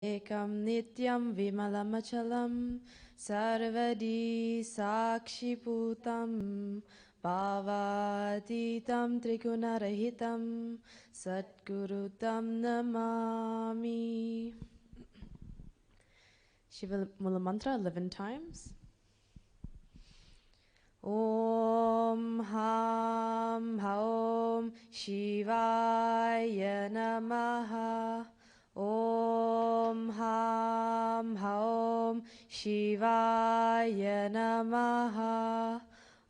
एकं नित्यं विमलमचलं सर्वदी साक्षिभूतं भावातीतं त्रिगुणरहितं सद्गुरुतं Namami. Shiva Mula Mantra 11 times. Om Ham Haum Shivaya Namaha. Om Ham Haum Shivaya Namaha.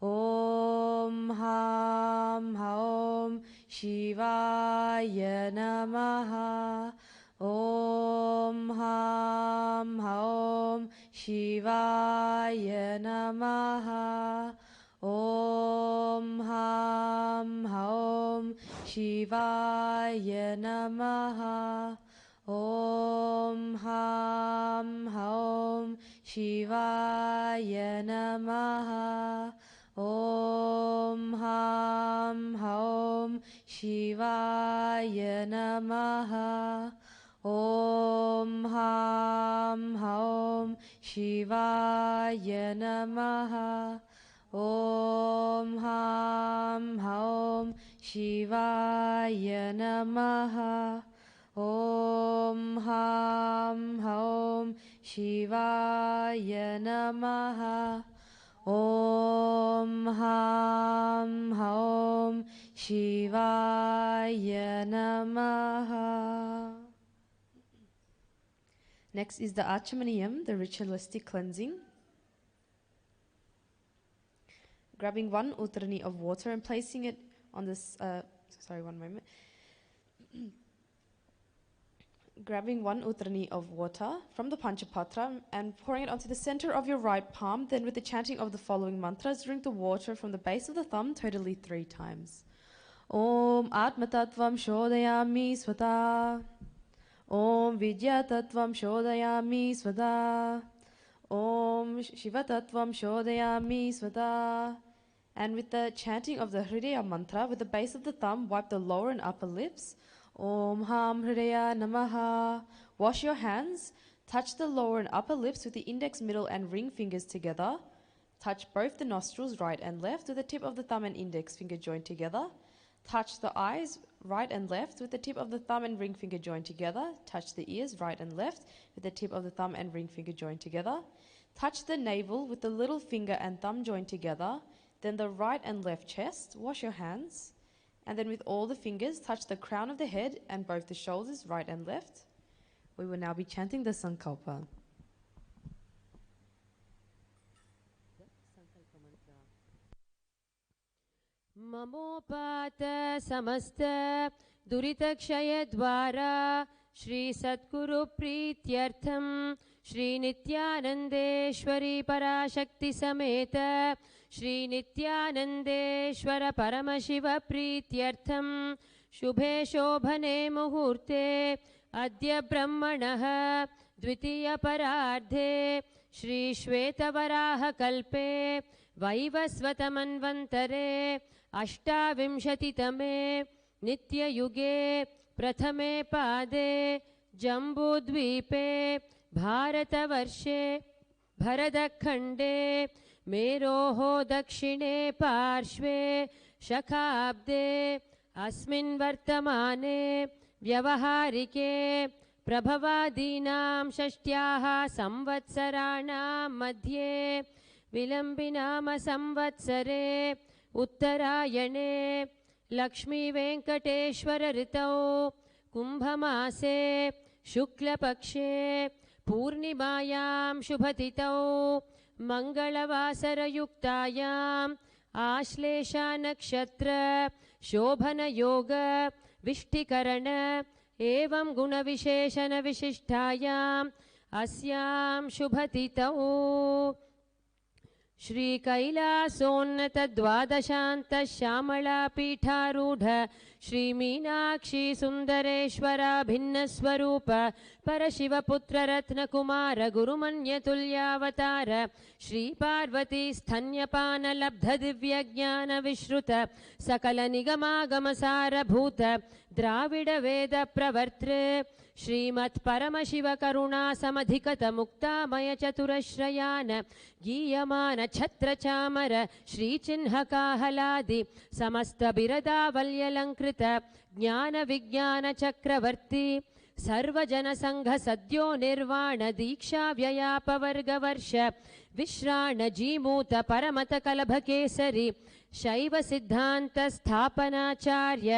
Om Ham Haum Shivaya Namaha. Om Ham Haum Shivaya Namaha. Om Ham Haum Shivaya Namaha. Om Ham Haum Shivaya Namaha. Om Ham Haum Shivaya Namaha. Om Ham Haum Shivaya Namaha. Om Ham Haum Shivaya Namaha. Om Ham Haum Shivaya Namaha. Om Ham Haum Shivaya Namaha. Next is the Achamaniyam, the ritualistic cleansing. Grabbing one uttarani of water and placing it on this, grabbing one uttarani of water from the Panchapatra and pouring it onto the center of your right palm, then with the chanting of the following mantras, drink the water from the base of the thumb totally 3 times. Om Atma Tattvam Shodayami Svata. Om Vidya Tattvam Shodayami Svata. Om Shiva Tattvam Shodayami Svata. And with the chanting of the Hridaya mantra, with the base of the thumb, wipe the lower and upper lips. Om Ham Hridaya Namaha. Wash your hands. Touch the lower and upper lips with the index, middle, and ring fingers together. Touch both the nostrils, right and left, with the tip of the thumb and index finger joined together. Touch the eyes, right and left, with the tip of the thumb and ring finger joined together. Touch the ears, right and left, with the tip of the thumb and ring finger joined together. Touch the navel with the little finger and thumb joined together. Then the right and left chest. Wash your hands. And then with all the fingers, touch the crown of the head and both the shoulders, right and left. We will now be chanting the Sankalpa. Mamopata samasta duritакshaya dvara Shri Satguru Prityartham Shri Nityanandeshwari Parashakti Sameta Shri Nityanandeshwara Paramashiva Prityartham Shubhe Shobhane Muhurte Adya Brahmanah Dvitiya Parardhe Shri Shvetavaraha Kalpe Vaivasvatamanvantare Ashtavimshatitame Nityayuge Prathame Pade Jambudvipe Bharatavarshe Bharadakhande Meroho Dakshine Parshve Shakhabde Asmin Vartamane Vyavaharike Prabhavadinam Shashtyaha Samvatsaranam Madhye Vilambinama Samvatsare Uttarayane Lakshmi Venkateshwara Ritau Kumbhamase Shukla Pakshe Purnimayam Shubhatitau Mangalavasara Yuktayam Ashlesha Nakshatra Shobhana Yoga Vishtikarana Evam Guna Visheshana Vishishtayam Asyam Shubhatitau Shri Kailashonnata Dvadashanta Shamala Pitharudha Shri Meenakshi Sundareshwara Bhinna Swarupa Parashiva Putra Ratna Kumara Gurumanya Tulyavatara Shri Parvati Sthanyapana Labdha Divya Jnana Vishruta Sakala Nigama Gamasara Bhuta Dravida Veda Pravartre श्रीमत्परमशिवकरुणासमधिगतमुक्तामयचतुरश्रयान् गीयमानछत्रचामर श्रीचिह्नकाहलादि समस्तबिरदावल्यलङ्कृत ज्ञानविज्ञानचक्रवर्ती सर्वजनसङ्घ सद्यो निर्वाण दीक्षा व्ययापवर्गवर्ष विश्राण जीमूत परमत कलभकेसरी शैव सिद्धांत स्थापनाचार्य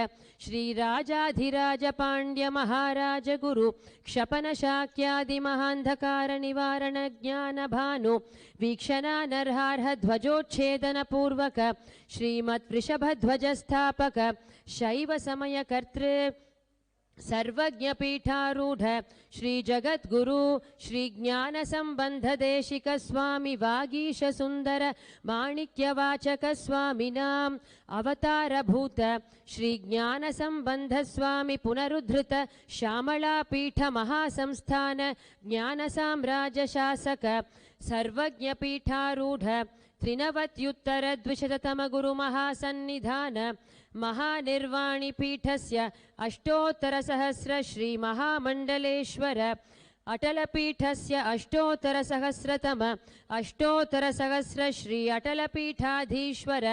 श्रीराजाधिराज पांड्य महाराज गुरु क्षपन शाक्यादि महांधकार निवारण ज्ञान भानु वीक्षणा नरहार्ह ध्वजोच्छेदन पूर्वक श्रीमत् वृषभध्वज स्थापक शैव समय कर्तृ सर्वज्ञ पीठारूढ़ श्री जगद्गुरु श्री ज्ञान संबंध देशिक स्वामी वागीश सुंदर माणिक्य वाचक स्वामिनाम अवतार भूत श्री ज्ञान संबंध स्वामी पुनरुद्धृत श्यामला पीठ महासंस्थान ज्ञान साम्राज्य शासक सर्वज्ञ पीठारूढ़ त्रिनवत्युत्तर द्विशततम गुरु महासन्निधान महानिर्वाणी पीठस्य अष्टोत्तर सहस्र श्री महामंडलेश्वर अटल पीठस्य अष्टोत्तर सहस्रतम अष्टोत्तर सहस्र श्री अटल पीठाधीश्वर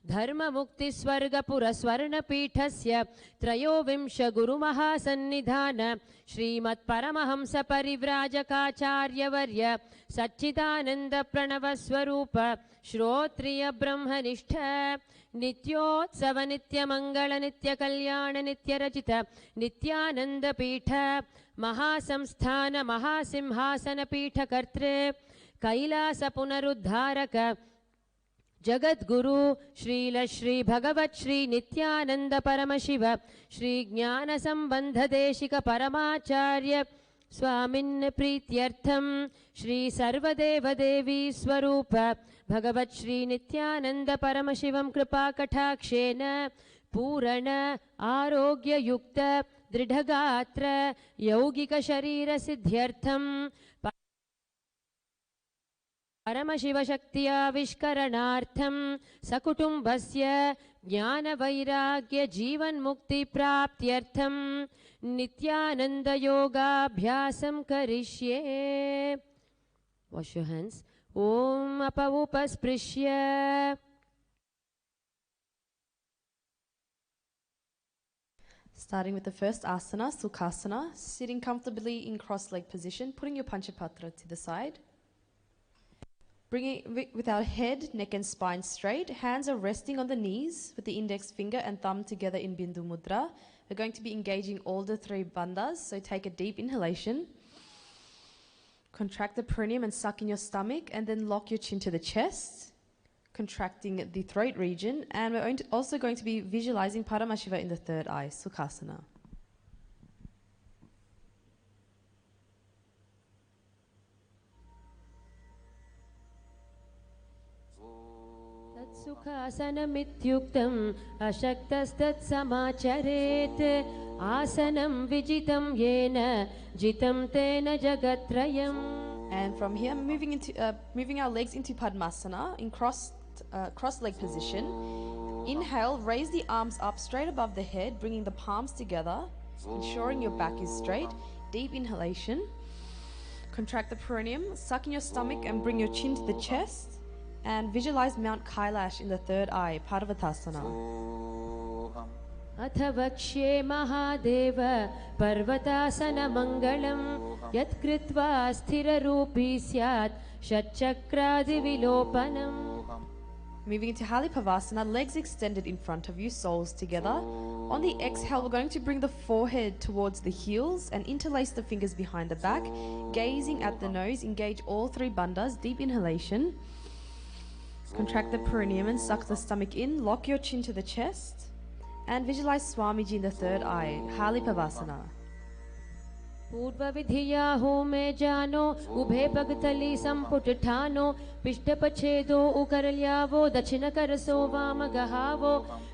धर्म मुक्ति स्वर्गपुर स्वर्ण पीठस्य त्रयोविंश गुरु महासन्निधान श्रीमत् परमहंस परिव्राजकाचार्यवर्य सच्चिदानंद प्रणव स्वरूप श्रोत्रिय ब्रह्मनिष्ठ नित्योत्सव नित्य मंगल नित्य कल्याण नित्य रचित नित्यानंद पीठ महासंस्थान महासिंहासन पीठ कर्तृ कैलास पुनरुद्धारक जगद्गुरु श्रील श्री भगवत श्री नित्यानंद परमशिव श्री ज्ञान संबंध देशिक परमाचार्य स्वामिन् प्रीत्यर्थम श्री सर्वदेव देवी स्वरूप भगवत श्री नित्यानंद परमशिवं कृपा कटाक्षेन पूर्ण आरोग्य युक्त दृढ़गात्र यौगिक शरीर सिद्ध्यर्थम परमशिव शक्ति आविष्करणार्थम सकुटुंबस्य ज्ञान वैराग्य जीवन मुक्ति प्राप्त्यर्थम नित्यानंद योगाभ्यासं करिष्ये. Wash your hands. Om apaupasprisya. Starting with the first asana, Sukhasana, sitting comfortably in cross-leg position, putting your Panchapatra to the side. Bringing with our head, neck and spine straight. Hands are resting on the knees with the index finger and thumb together in Bindu Mudra. We're going to be engaging all the three bandhas, so take a deep inhalation. Contract the perineum and suck in your stomach, and then lock your chin to the chest, contracting the throat region. And we're also going to be visualizing Paramashiva in the third eye, Sukhasana. सुखासनमित्युक्तम् अशक्तस्तत्समाचरेत् आसनं विजितं येन जितं तेन जगत्त्रयम्. And from here, moving our legs into Padmasana in cross-leg position. Inhale, raise the arms up straight above the head, bringing the palms together, ensuring your back is straight. Deep inhalation. Contract the perineum, suck in your stomach and bring your chin to the chest. And visualize Mount Kailash in the third eye, Parvatasana. अथ वक्ष्ये महादेव पर्वतासन मंगलम् यत्कृत्वा स्थिररूपी स्यात् षट्चक्रादिविलोपनम्. Moving into Halipavasana, legs extended in front of you, soles together. On the exhale, we're going to bring the forehead towards the heels and interlace the fingers behind the back. Gazing at the nose, engage all three bandhas. Deep inhalation. Contract the perineum and suck the stomach in. Lock your chin to the chest. And visualize Swamiji in the third eye, Halipavasana. पूर्व विधिया होमे जानो उभे पगतली संपुट ठानो पिष्टपछेदो उकरल्यावो दक्षिण करसो वाम गहावो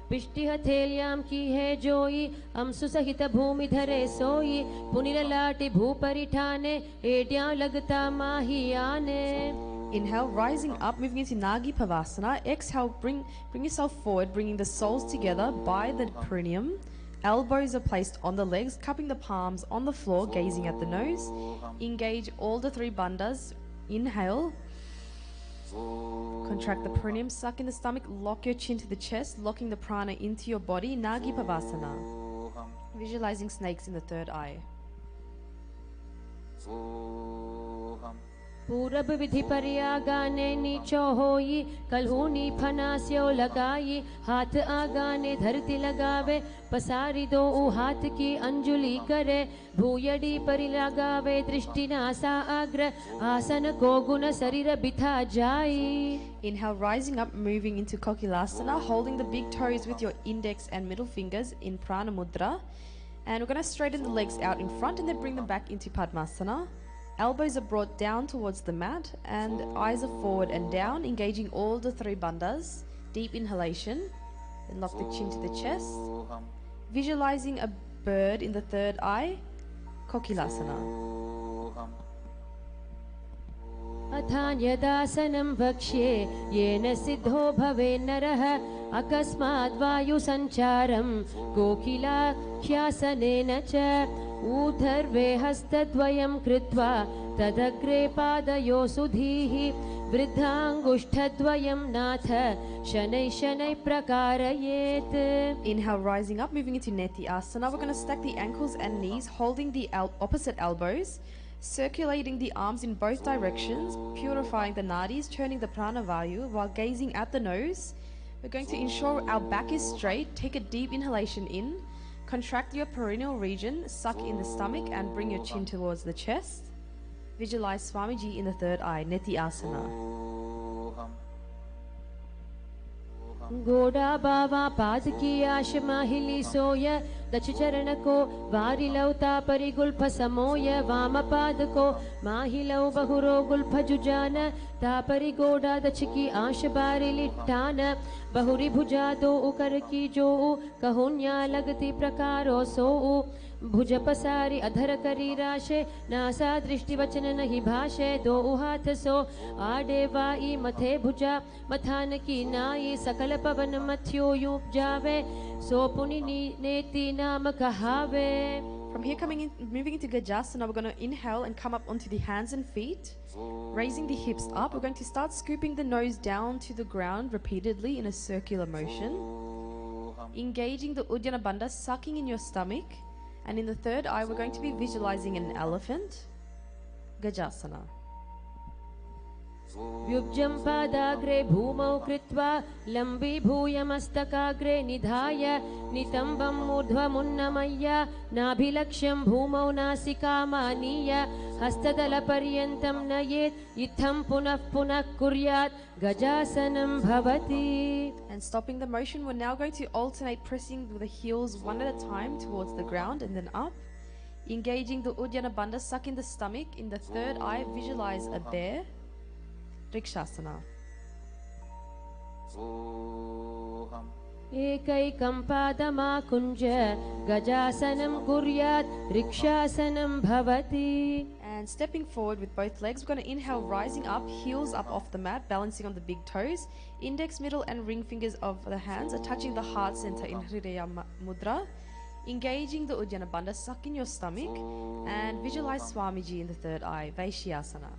पिष्टि हथेल्याम की है जोई अमसु सहित भूमि धरे सोई पुनिल लाटी भूपरि ठाने एड्या लगता माही आने. Inhale, rising up, moving into Nagi Pavasana. Exhale, bring yourself forward, bringing the soles together by the perineum. Elbows are placed on the legs, cupping the palms on the floor, gazing at the nose. Engage all the three bandhas. Inhale. Contract the perineum, suck in the stomach, lock your chin to the chest, locking the prana into your body. Nagi Pavasana. Visualizing snakes in the third eye. पूरब विधि पर्यागाने नीचो होई कलहूनी फनास्यो लगाई हाथ आगाने धरती लगावे पसारी दो हाथ की अंजुली करे भूयडी परि लगावे दृष्टि नासा आग्र आसन को गुण शरीर बिथा जाई. Inhale, rising up, moving into Kokilasana, holding the big toes with your index and middle fingers in Prana Mudra. And we're going to straighten the legs out in front and then bring them back into Padmasana. Elbows are brought down towards the mat and eyes are forward and down, engaging all the three bandhas. Deep inhalation, then lock the chin to the chest. Visualizing a bird in the third eye, Kokilasana. अथान्यदासनं वक्ष्ये येन सिद्धो भवे नरः अकस्मात् वायुसञ्चारं कोकिलाख्यासनेन च ऊर्ध्वे हस्तद्वयं कृत्वा तदग्रे पादयो सुधीः वृद्धाङ्गुष्ठद्वयं नाथ शनैः शनैः प्रकारयेत्. Inhale, rising up, moving into Neti Asana. We're going to stack the ankles and knees, holding the opposite elbows, circulating the arms in both directions, purifying the nadis, turning the prana vayu while gazing at the nose. We're going to ensure our back is straight. Take a deep inhalation in, contract your perineal region, suck in the stomach and bring your chin towards the chest. Visualize Swamiji in the third eye, Neti Asana. गोड़ा बावा पाद की आश माहिली सोय दच चरण को वारिलौ तापरि Gulf समोय वाम पाद को माहिलौ बहुरो Gulf जुजान तापरि गोड़ा दच की आश बारी लिट्टान बहुरी भुजा दो उकर की जो कहुन्या लगती प्रकारो सो भुज पसारी अधर करी राशे नासा दृष्टि वचन नहीं भाषे दो हाथ सो आडे वाई मथे भुजा मथान की नाई सकल पवन मथ्यो युप जावे सो पुनि नेति नाम कहावे. From here, moving into Gajasana, we're going to inhale and come up onto the hands and feet, raising the hips up. We're going to start scooping the nose down to the ground repeatedly in a circular motion, engaging the Uddiyana Bandha, sucking in your stomach. And in the third eye, we're going to be visualizing an elephant. Gajasana. व्युब्जं पादाग्रे भूमौ कृत्वा लम्बीभूय मस्तकाग्रे निधाय नितम्बं ऊर्ध्वमुन्नमय्य नाभिलक्ष्यं भूमौ नासिकामानीय हस्तदलपर्यन्तं नयेत् इत्थं पुनः पुनः कुर्यात् गजासनं भवति. And stopping the motion, we're now going to alternate pressing with the heels one at a time towards the ground and then up. Engaging the Uddiyana Bandha, suck in the stomach. In the third eye, visualize a bear. Rikshasana. एकैकं पादमाकुञ्ज गजासनं कुर्यात् रिक्षासनं भवति. And stepping forward with both legs, we're going to inhale, rising up, heels up off the mat, balancing on the big toes. Index, middle and ring fingers of the hands are touching the heart center in Hridaya Mudra. Engaging the Uddiyana Bandha, suck in your stomach and visualize Swamiji in the third eye, Vaishyasana.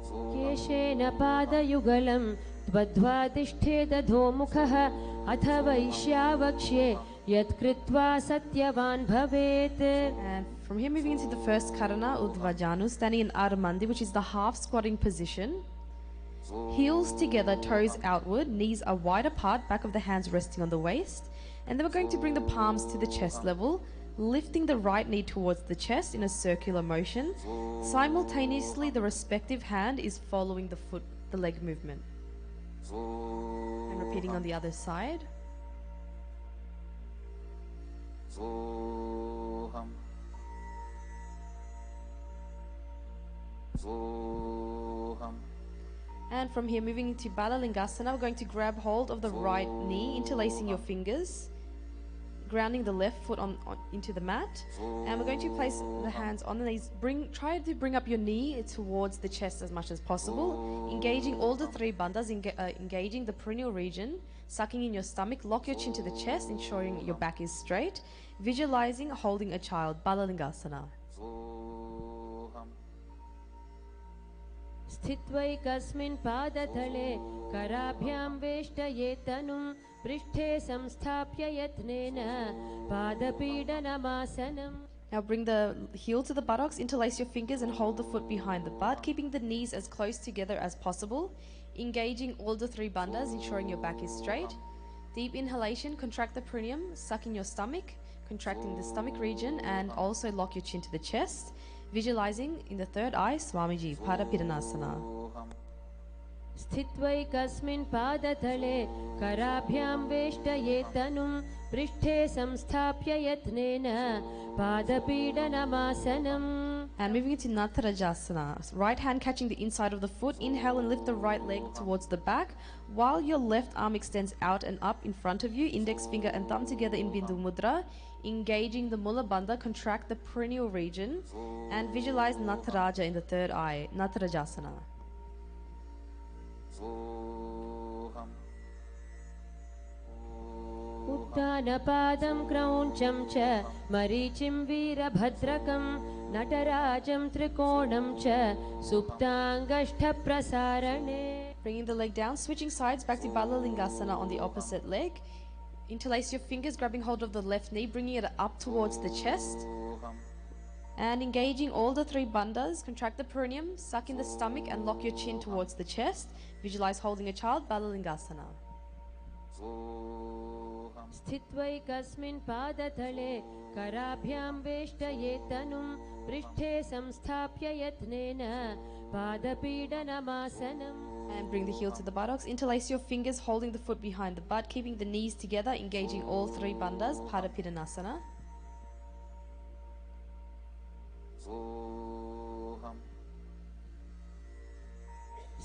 केशेन पादयुगलं त्वद्वा तिष्ठेदधोमुखः अथ वैश्यावक्ष्ये यत्कृत्वा सत्यवान् भवेत्. And from here, moving into the first Karana, Udvajanu, standing in Ardha Mandhi, which is the half squatting position. Heels together, toes outward, knees are wide apart, back of the hands resting on the waist. And then we're going to bring the palms to the chest level, lifting the right knee towards the chest in a circular motion. Simultaneously, the respective hand is following the leg movement. And repeating on the other side. And from here, moving into Balalingasana, we're going to grab hold of the right knee, interlacing your fingers. grounding the left foot into the mat. And we're going to place the hands on the knees. Try to bring up your knee towards the chest as much as possible. Engaging all the three bandhas, engaging the perineal region, sucking in your stomach, lock your chin to the chest, ensuring your back is straight. Visualizing holding a child, Balalingasana. स्थित्वैकस्मिन् पादतले कराभ्यां वेष्टयेतनुं पृष्ठे संस्थाप्य यत्नेन पादपीडनमासनम्. Now bring the heel to the buttocks, interlace your fingers and hold the foot behind the butt, keeping the knees as close together as possible. Engaging all the three bandhas, ensuring your back is straight. Deep inhalation, contract the perineum, suck in your stomach, contracting the stomach region, and also lock your chin to the chest. Visualizing in the third eye, Swamiji, Padapidanasana. स्थित्वैकस्मिन् पादतले कराभ्यां वेष्टयेतनुं पृष्ठे संस्थाप्य यत्नेन पादपीडनमासनम्. And moving into Natarajasana. Right hand catching the inside of the foot. Inhale and lift the right leg towards the back, while your left arm extends out and up in front of you, index finger and thumb together in Bindu Mudra. Engaging the Mula Bandha, contract the perineal region, and visualize Nataraja in the third eye, Natarajasana. उत्तानपादं क्रौञ्चं च मरीचिं वीरभद्रकं नटराजं त्रिकोणं च सुप्ताङ्गष्ठप्रसारणे. Bringing the leg down, switching sides back to Balalingasana on the opposite leg. Interlace your fingers, grabbing hold of the left knee, bringing it up towards the chest. And engaging all the three bandhas, contract the perineum, suck in the stomach and lock your chin towards the chest. Visualize holding a child, Balalingasana. स्थित्वैकस्मिन् पादतले कराभ्यां वेष्टयेतनुं पृष्ठे संस्थाप्य यत्नेन पादपीडनमासनम्. And bring the heel to the buttocks. Interlace your fingers, holding the foot behind the butt, keeping the knees together, engaging all three bandhas, Padapidanasana.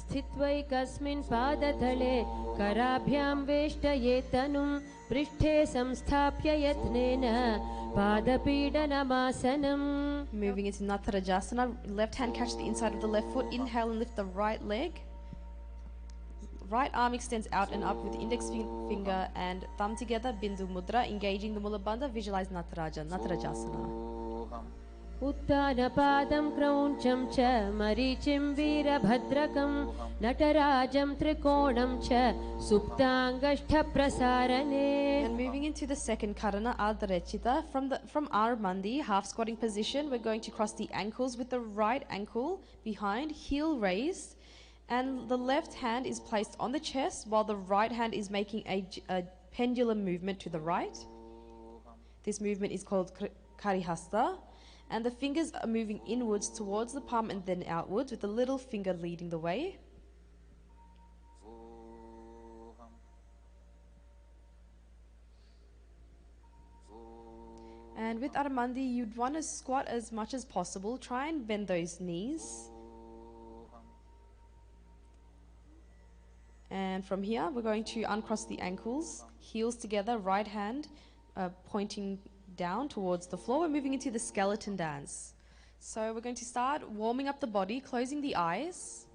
स्थित्वैकस्मिन् पादतले कराभ्यां वेष्टयेतनुं पृष्ठे संस्थाप्य यत्नेन पादपीडनमासनम्. Moving into Natarajasana. Left hand catch the inside of the left foot. Inhale and lift the right leg. Right arm extends out and up with the index finger and thumb together, Bindu Mudra, engaging the Mula Bandha. Visualize Nataraja, Natarajasana. उत्तानपादं क्रौञ्चं च मरीचिं वीरभद्रकं नटराजं त्रिकोणं च सुप्ताङ्गष्ठप्रसारणे. And moving into the second Karana, Ardharechita. From Armandi, half squatting position, we're going to cross the ankles with the right ankle behind, heel raised, and the left hand is placed on the chest while the right hand is making a pendulum movement to the right. This movement is called Karihasta. And the fingers are moving inwards towards the palm and then outwards, with the little finger leading the way. And with Armandi, you'd want to squat as much as possible. Try and bend those knees. And from here, we're going to uncross the ankles, heels together, right hand pointing down towards the floor. We're moving into the skeleton dance. So we're going to start warming up the body, closing the eyes.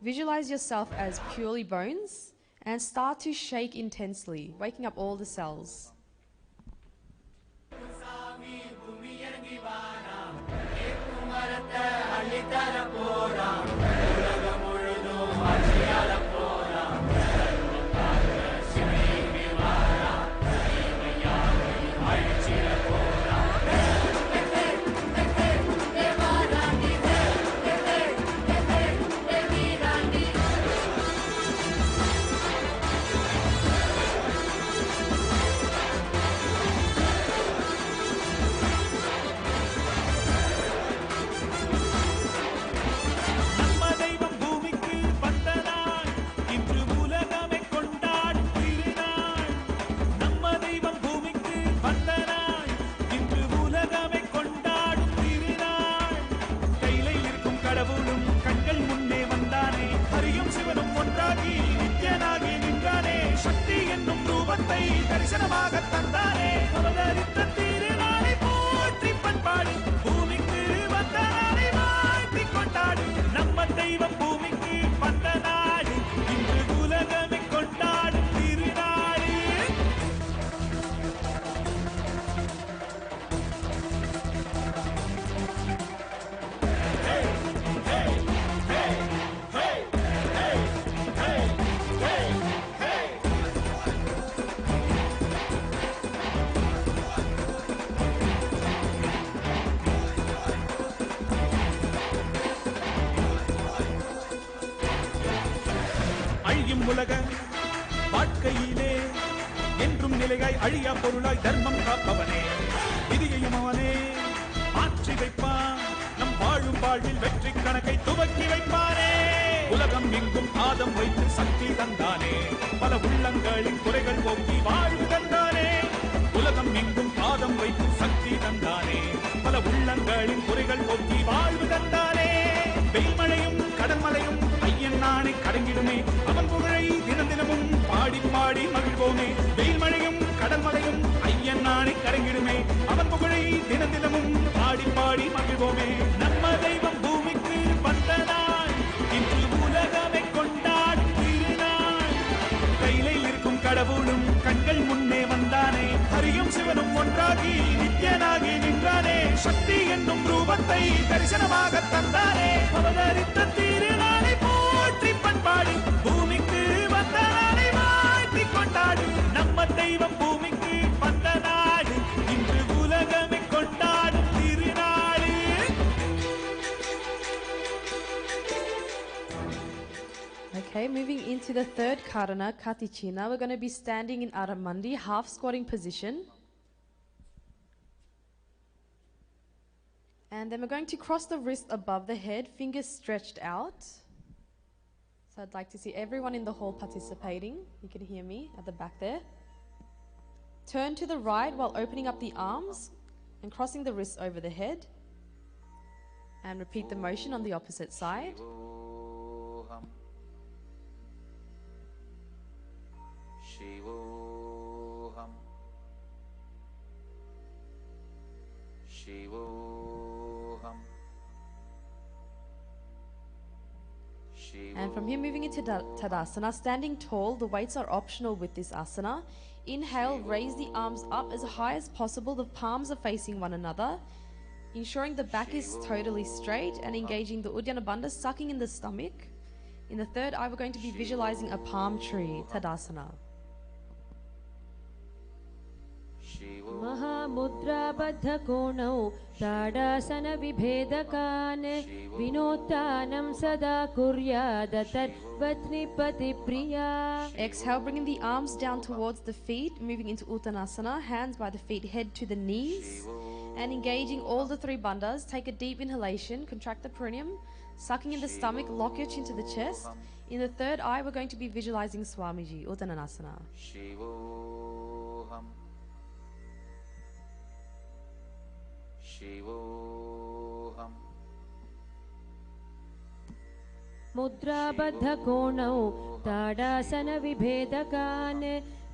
Visualize yourself as purely bones and start to shake intensely, waking up all the cells. தரிசனமாக தந்தானே வாழும் உலக வாழ்க்கையிலே என்றும் நிலையாய் அழியா பொருளாய் தர்மம் காப்பவனே, விதியையும் அவனே மாற்றி வைப்பான். நம் வாழும் வாழ்வில் வெற்றி கணக்கை துவக்கி வைப்பானே. உலகம் எங்கும் பாதம் வைத்து சக்தி தந்தானே, பல உள்ளங்களின் குறைகள் போக்கி வாழ்வு தந்தானே. உலகம் எங்கும் பாதம் வைத்து சக்தி தந்தானே, பல உள்ளங்களின் குறைகள் போக்கி வாழ்வு தந்தானே. வெயில்மழையும் கடல்மலையும் ஐயன் நானை கடங்கிடுமே, அவன் புகழை தினம் தினமும் பாடி பாடி மகிழ்வோமே. வெயில்மழையும் கடல்மலையும் ஐயன் நானை கடங்கிடுமே, அவன் புகழை தினம் தினமும் பாடி பாடி மகிழ்வோமே. நம்ம தெய்வம் பூமிக்கு வந்த நாள், இன்று உலகமை கொண்டாடும் திருநாள். கையிலே இருக்கும் கடவுளும் கண்கள் முன்னே வந்தானே, ஹரியும் சிவனும் ஒன்றாகி நித்யனாகி நின்றானே. சக்தி என்னும் ரூபத்தை தரிசனமாக தந்தானே. அவதரித்த திருநாளை போற்றி பண்பாடி பூமிக்கு வந்த நாளை வாழ்த்தி கொண்டாடு. நம்ம தெய்வம் பூமிக்கு வந்த நாடு, இன்று உலகமை கொண்டாடும் திருநாடு. Okay, moving into the third karana, Katicina, we're going to be standing in Aramandi, half squatting position. And then we're going to cross the wrist above the head, fingers stretched out. So I'd like to see everyone in the hall participating. You can hear me at the back there. Turn to the right while opening up the arms and crossing the wrists over the head. And repeat the motion on the opposite side. Shivoham, Shivoham, Shivoham. And from here moving into Tadasana, standing tall, the weights are optional with this asana. Inhale, raise the arms up as high as possible, the palms are facing one another, ensuring the back is totally straight and engaging the Uddiyana Bandha, sucking in the stomach. In the third eye, we're going to be visualizing a palm tree, Tadasana. महामुद्राबद्धकोणौ ताडासनविभेदकान् विनोत्तानं सदा कुर्यादतर्वत्निपतिप्रिया. Exhale, bringing the arms down towards the feet, moving into Uttanasana, hands by the feet, head to the knees, and engaging all the three bandhas. Take a deep inhalation, contract the perineum, sucking in the stomach, lock your chin to the chest. In the third eye, we're going to be visualizing Swamiji, Uttanasana. Shivoham, Shivoham, मुद्राबद्धकोणौ ताडासनविभेदकान्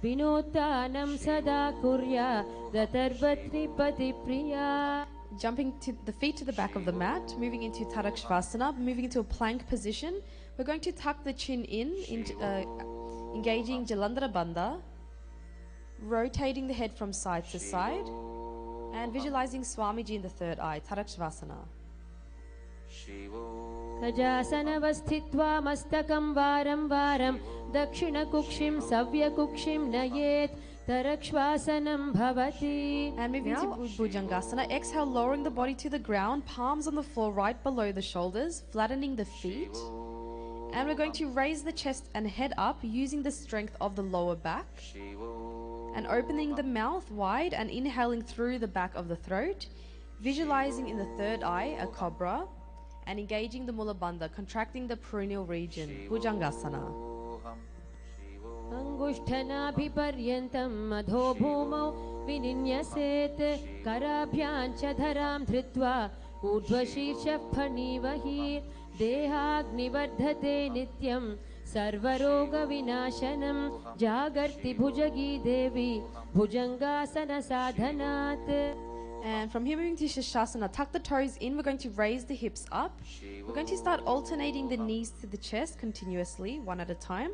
विनोत्तानं सदा कुर्यादतर्वत्निपतिप्रिया. Jumping to the feet to the back of the mat, moving into Tarakshvasana, moving into a plank position. We're going to tuck the chin in, engaging Jalandhara Bandha, rotating the head from side to side, and visualizing Swamiji in the third eye, Tarakshvasana. गजासनवस्थित्वा मस्तकं वारं वारं दक्षिणकुक्षिं सव्यकुक्षिं नयेत् तरक्ष्वासनं भवति. And moving to Bhujangasana, exhale, lowering the body to the ground, palms on the floor right below the shoulders, flattening the feet. And we're going to raise the chest and head up using the strength of the lower back. And opening the mouth wide and inhaling through the back of the throat. Visualizing in the third eye a cobra. And engaging the Mula Bandha, contracting the perineal region, Bhujangasana. अङ्गुष्ठनाभिपर्यन्तं मधो भूमौ विनिन्यसेत् कराभ्यां च धरां धृत्वा ऊर्ध्वशीर्षः फणीवहि देहाग्निवर्धते नित्यं सर्वरोगविनाशनं जागर्ति भुजगी देवी भुजङ्गासनसाधनात्. And from here moving to Shashasana, tuck the toes in, we're going to raise the hips up. We're going to start alternating the knees to the chest continuously, one at a time.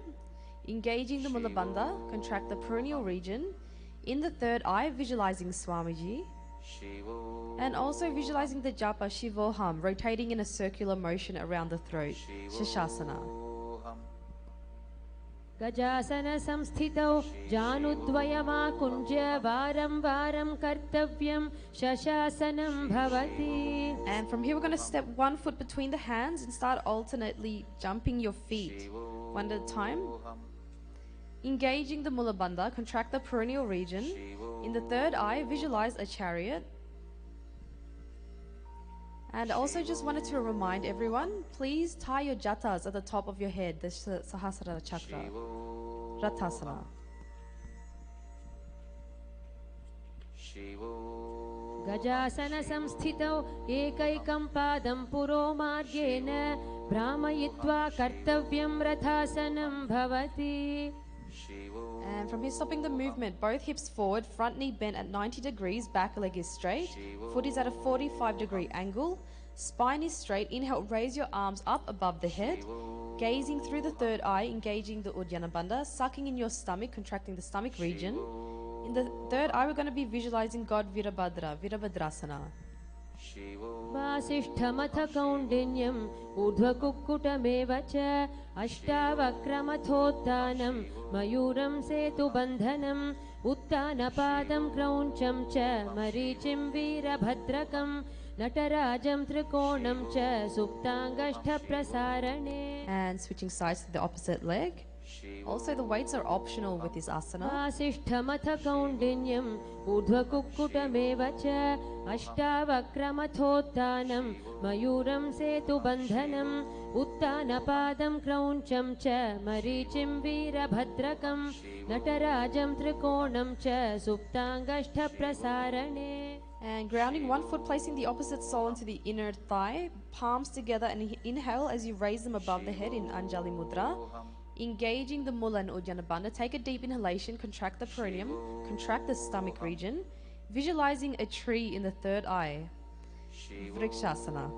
Engaging the Mula Bandha, contract the perineal region. In the third eye, visualizing Swamiji. And also visualizing the japa Shivoham, rotating in a circular motion around the throat, Shashasana. गजासनसंस्थितौ जानुद्वयमाकुञ्ज्य वारं वारं कर्तव्यं शशासनं भवति. And from here we're going to step one foot between the hands and start alternately jumping your feet. one at a time. Engaging the Mula Bandha, contract the perineal region. In the third eye, visualize a chariot. And also just wanted to remind everyone, please tie your jatas at the top of your head, the Sahasrara chakra. Rathasana. गजासन संस्थितौ एकैकं पादं पुरो मार्गेण भ्रामयित्वा कर्तव्यं रथासनं भवति. And from here, stopping the movement, both hips forward, front knee bent at 90 degrees, back leg is straight, foot is at a 45-degree angle, spine is straight. Inhale, raise your arms up above the head, gazing through the third eye, engaging the Uddiyana Bandha, sucking in your stomach, contracting the stomach region. In the third eye, we're going to be visualizing God Virabhadra, Virabhadrasana. वासिष्ठमथ कौण्डिन्यम् ऊर्ध्वकुक्कुटमेव च अष्टावक्रमथोत्थानं मयूरं सेतुबन्धनम् उत्तानपादं क्रौञ्चं च मरीचिं वीरभद्रकं नटराजं त्रिकोणं च सुप्ताङ्गष्ठप्रसारणे. And switching sides to the opposite leg. Also, the weights are optional with this asana. वासिष्ठमथ कौण्डिन्यम् ऊर्ध्वकुक्कुटमेव च अष्टावक्रमथोत्थानं मयूरं सेतुबन्धनम् उत्तानपादं क्रौञ्चं च मरीचिं वीरभद्रकं नटराजं त्रिकोणं च सुप्ताङ्गष्ठप्रसारणे. And grounding one foot, placing the opposite sole into the inner thigh, palms together, and inhale as you raise them above the head in Anjali Mudra. Engaging the Mula and Uddiyana Bandha, take a deep inhalation, contract the perineum, contract the stomach region, visualizing a tree in the third eye. Vrikshasana.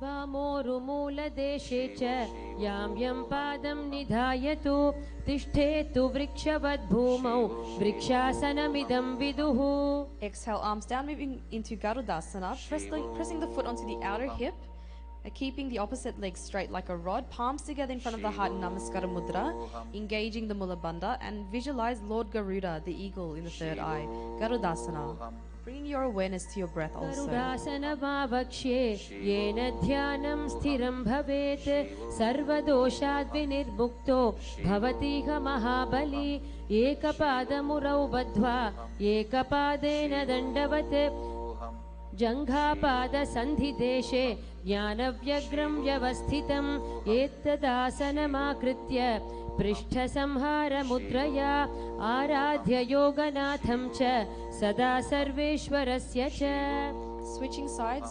वामोरुमूलदेशे च यां यं पादं निधायतु तिष्ठेतु वृक्षवद्भूमौ वृक्षासनमिदं विदुः. Exhale, arms down, moving into Garudasana, pressing the foot onto the outer hip, keeping the opposite leg straight like a rod, palms together in front of the heart in Namaskara Mudra, engaging the Mula Bandha, and visualize Lord Garuda, the eagle, in the third eye. Garudasana. Bringing your awareness to your breath also. गरुडासनमावक्ष्ये येन ध्यानं स्थिरं भवेत् सर्वदोषाद् विनिर्मुक्तो भवतीह महाबली. एकपादमुरौ बद्ध्वा एकपादेन दण्डवत् जङ्घापादसन्धिदेशे ज्ञानव्यग्रं व्यवस्थितम् एतदासनमाकृत्य पृष्ठसंहारमुद्रया आराध्य योगनाथं च सदा सर्वेश्वरस्य च. Switching sides,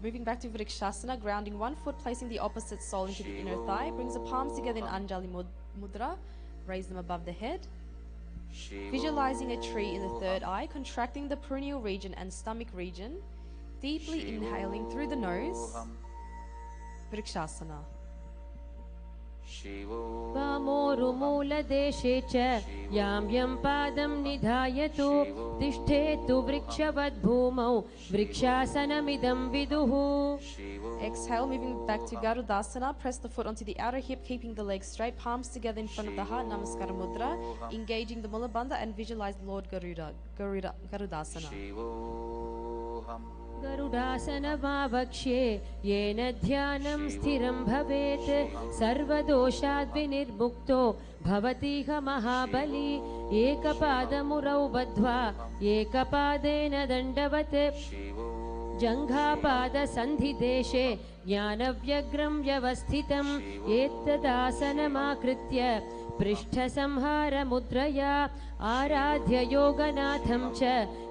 moving back to Vrikshasana, grounding one foot, placing the opposite sole into the inner thigh, brings the palms together in Anjali Mudra, raise them above the head. Visualizing a tree in the third eye, contracting the perineal region and stomach region, deeply inhaling through the nose. Vrikshasana. वामोरुमूलदेशे च यां यं पादं निधायतु तिष्ठेतु वृक्षवद्भूमौ वृक्षासनमिदं विदुः. Exhale, moving back to Garudasana, press the foot onto the outer hip, keeping the legs straight, palms together in front of the heart, Namaskara Mudra, engaging the Mula Bandha, and visualize Lord Garudasana. गरुडासनमावक्ष्ये येन ध्यानं स्थिरं भवेत् सर्वदोषाद् विनिर्मुक्तो भवतीह महाबली. एकपादमुरौ बद्ध्वा एकपादेन दण्डवत् जङ्घापादसन्धिदेशे ज्ञानव्यग्रं व्यवस्थितम् एतदासनमाकृत्य पृष्ठसंहारमुद्रया आराध्य योगनाथं च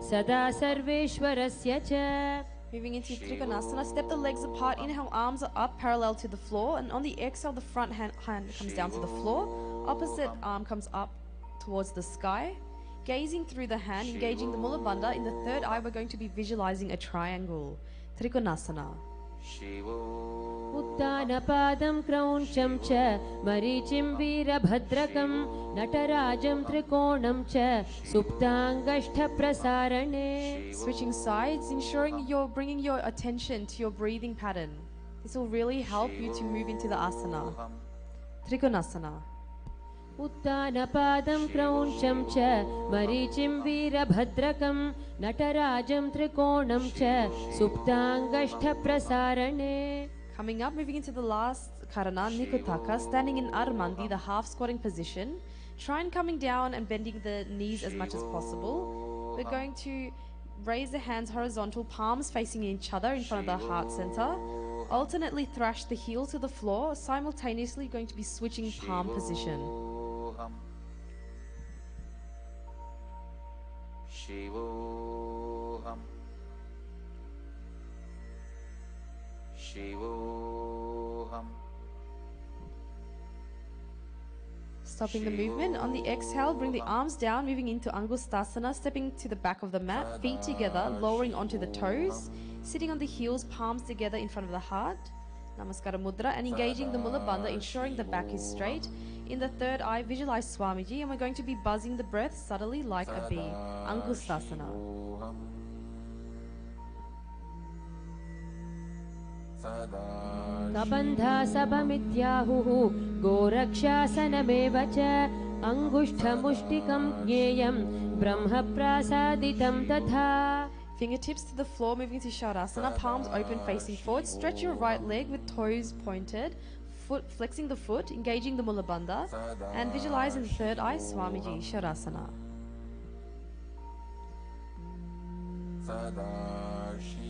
सदा सर्वेश्वरस्य च. Moving into Trikonasana, step the legs apart, inhale, arms are up parallel to the floor, and on the exhale, the front hand comes down to the floor, opposite arm comes up towards the sky. Gazing through the hand, engaging the Mula Bandha, in the third eye, we're going to be visualizing a triangle. Trikonasana. उत्तानपादं क्रौञ्चं च मरीचिं वीरभद्रकं नटराजं त्रिकोणं च सुप्ताङ्गष्ठप्रसारणे. Switching sides, ensuring you're bringing your attention to your breathing pattern. This will really help you to move into the asana. Trikonasana. उत्तानपादं क्रौञ्चं च मरीचिं वीरभद्रकं नटराजं त्रिकोणं च सुप्ताङ्गष्ठप्रसारणे. Coming up, moving into the last karana, Nikutaka, standing in Armandi, the half squatting position. Try and coming down and bending the knees as much as possible. We're going to raise the hands horizontal, palms facing each other in front of the heart center. Alternately thrash the heel to the floor, simultaneously going to be switching palm position. Shivoham. Shivoham. Stopping the movement. On the exhale, bring the arms down, moving into Angustasana, stepping to the back of the mat, feet together, lowering onto the toes, sitting on the heels, palms together in front of the heart. Namaskara Mudra, and engaging the Mula Bandha, ensuring the back is straight. In the third eye, visualize Swamiji, and we're going to be buzzing the breath subtly like a bee. Angustasana. कबन्धा सबमित्याहुः गोरक्षासनमेव च अङ्गुष्ठमुष्टिकं ज्ञेयं ब्रह्मप्रासादितं तथा. Fingertips to the floor, moving to Shavasana, palms open facing forward. Stretch your right leg with toes pointed, foot flexing the foot, engaging the Mula Bandha, and visualize in the third eye Swamiji, Shavasana.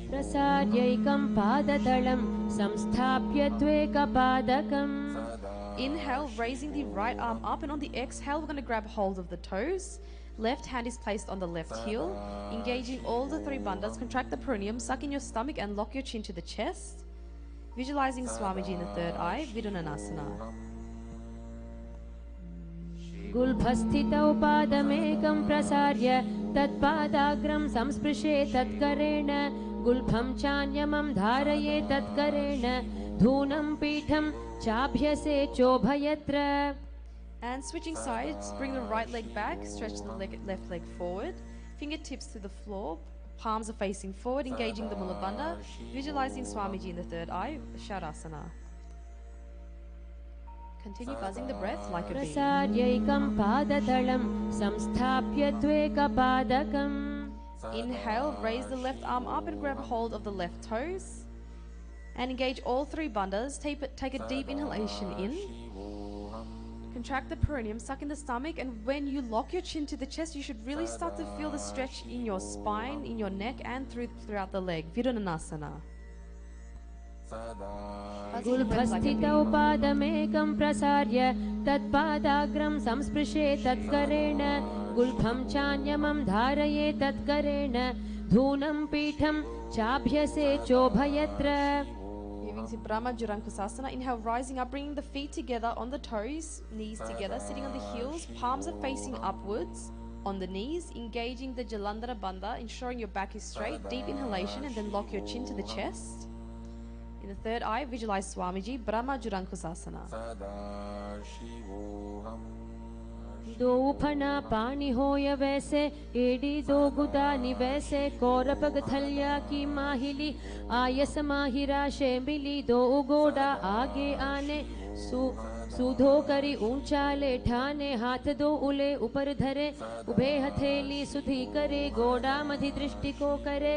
प्रसार्यैकं पादतलं संस्थाप्य त्वेकपादकम्. Inhale, raising the right arm up, and on the exhale, we're going to grab hold of the toes. Left hand is placed on the left heel, engaging all the three bandhas. Contract the perineum, suck in your stomach, and lock your chin to the chest. Visualizing Swamiji in the third eye, Vidunanasana. गुल्फस्थितौ पादमेकं प्रसार्य तत्पादाग्रं संस्पृशे तत्करेण गुल्फं चान्यमं धारये तत्करेण धूनं पीठं चाभ्यसे चोभयत्र. And switching sides, bring the right leg back, stretch the left leg forward, fingertips to the floor, palms are facing forward, engaging the Mula Bandha, visualizing Swamiji in the third eye, Shavasana. Continue buzzing the breath like a bee. प्रसार्यैकं पादतलं संस्थाप्य त्वेकपादकम्. Inhale, raise the left arm up and grab hold of the left toes. And engage all three bandhas. Take a deep inhalation in. Contract the perineum, suck in the stomach, and when you lock your chin to the chest, you should really start to feel the stretch in your spine, in your neck, and throughout the leg. Vidunanasana. गुल्फस्थितौ पादमेकं प्रसार्य तत्पादाग्रं संस्पृशे तत्करेण गुल्फं चान्यमं धारये तत्करेण धूनं पीठं चाभ्यसे चोभयत्र. Moving to Brahma Jurankusasana. Inhale, rising up, bringing the feet together on the toes, knees together, sitting on the heels, palms are facing upwards on the knees, engaging the Jalandhara Bandha, ensuring your back is straight. Deep inhalation, and then lock your chin to the chest. In the third eye, visualize Swamiji, Brahma Jurankusasana. दो फना पानी होय वैसे AD दो गुदानी वैसे कौरपग थल्या की माहिली आयस माहिरा शेमिली दो उगोड़ा आगे आने सूधो करी ऊंचा ले ठाने हाथ दो उले ऊपर धरे उभे हथेली सुधी करे गोड़ा मधि दृष्टि को करे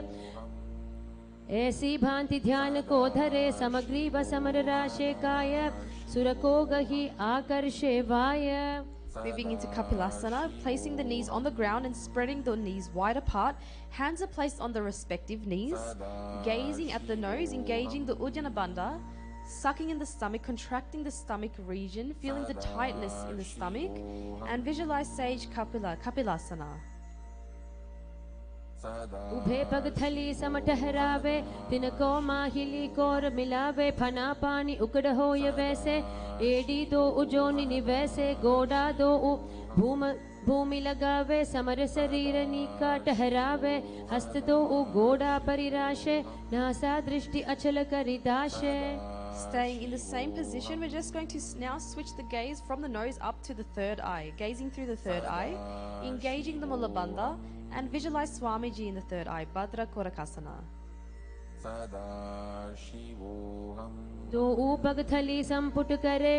ऐसी भांति ध्यान को धरे समग्री व समर राशे काय सुर को गही आकर्षे वाय. Moving into Kapilasana, placing the knees on the ground and spreading the knees wide apart. Hands are placed on the respective knees. Gazing at the nose, engaging the Uddiyana Bandha. Sucking in the stomach, contracting the stomach region, feeling the tightness in the stomach. And visualize Sage Kapilasana. उभे पग थली सम ठहरावे तिनको माहिली core मिलावे फना पानी उकड़ होय वैसे AD दो उजोनी निवैसे गोड़ा दो भूमि लगावे समर शरीर नीका ठहरावे हस्त दो गोड़ा परिराशे नासा दृष्टि अचल करिदाशे. Staying in the same position, we're just going to now switch the gaze from the nose up to the third eye, gazing through the third eye, engaging the Mula Bandha, and visualize Swamiji in the third eye, Bhadra Korakasana. दो ऊपग थली संपुट करे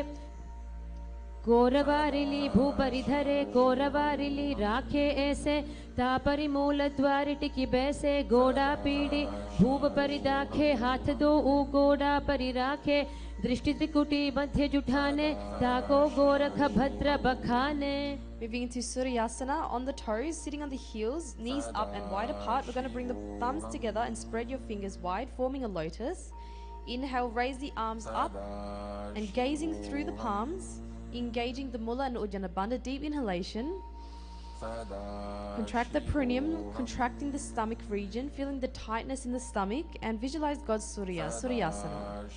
कोरवारिली भूपरिधरे कोरवारिली राखे ऐसे तापरि मूल द्वारि टिकी बैसे गोड़ा पीड़ी भूप परिदाखे हाथ दो ऊ गोड़ा परि राखे दृष्टि त्रिकुटी मध्य जुठाने ताको गोरख भद्र बखाने. Moving into Suryasana, on the toes, sitting on the heels, knees up and wide apart. We're going to bring the thumbs together and spread your fingers wide, forming a lotus. Inhale, raise the arms up and gazing through the palms, engaging the Mula and Uddiyana Bandha, deep inhalation. Contract the perineum, contracting the stomach region, feeling the tightness in the stomach, and visualize God's Surya, Suryasana.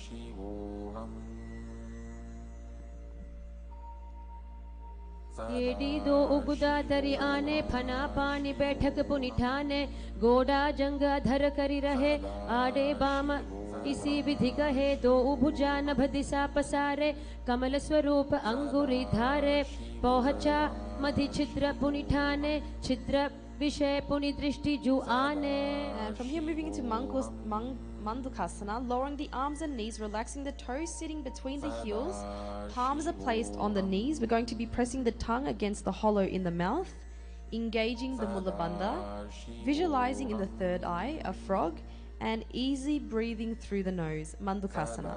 येडी दो उगुदा दरी आने फना पानी बैठक पुनिठाने गोड़ा जंग धर करी रहे आडे बाम इसी विधि कहे दो उभुजा नभ दिशा पसारे कमल स्वरूप अंगुरी धारे पहुंचा मधि छिद्र पुनिठाने छिद्र विषय पुनि दृष्टि जु आने. And from here, moving into Mandukasana, lowering the arms and knees, relaxing the toes, sitting between the heels. Palms are placed on the knees. We're going to be pressing the tongue against the hollow in the mouth, engaging the Mula Bandha, visualizing in the third eye a frog, and easy breathing through the nose. Mandukasana.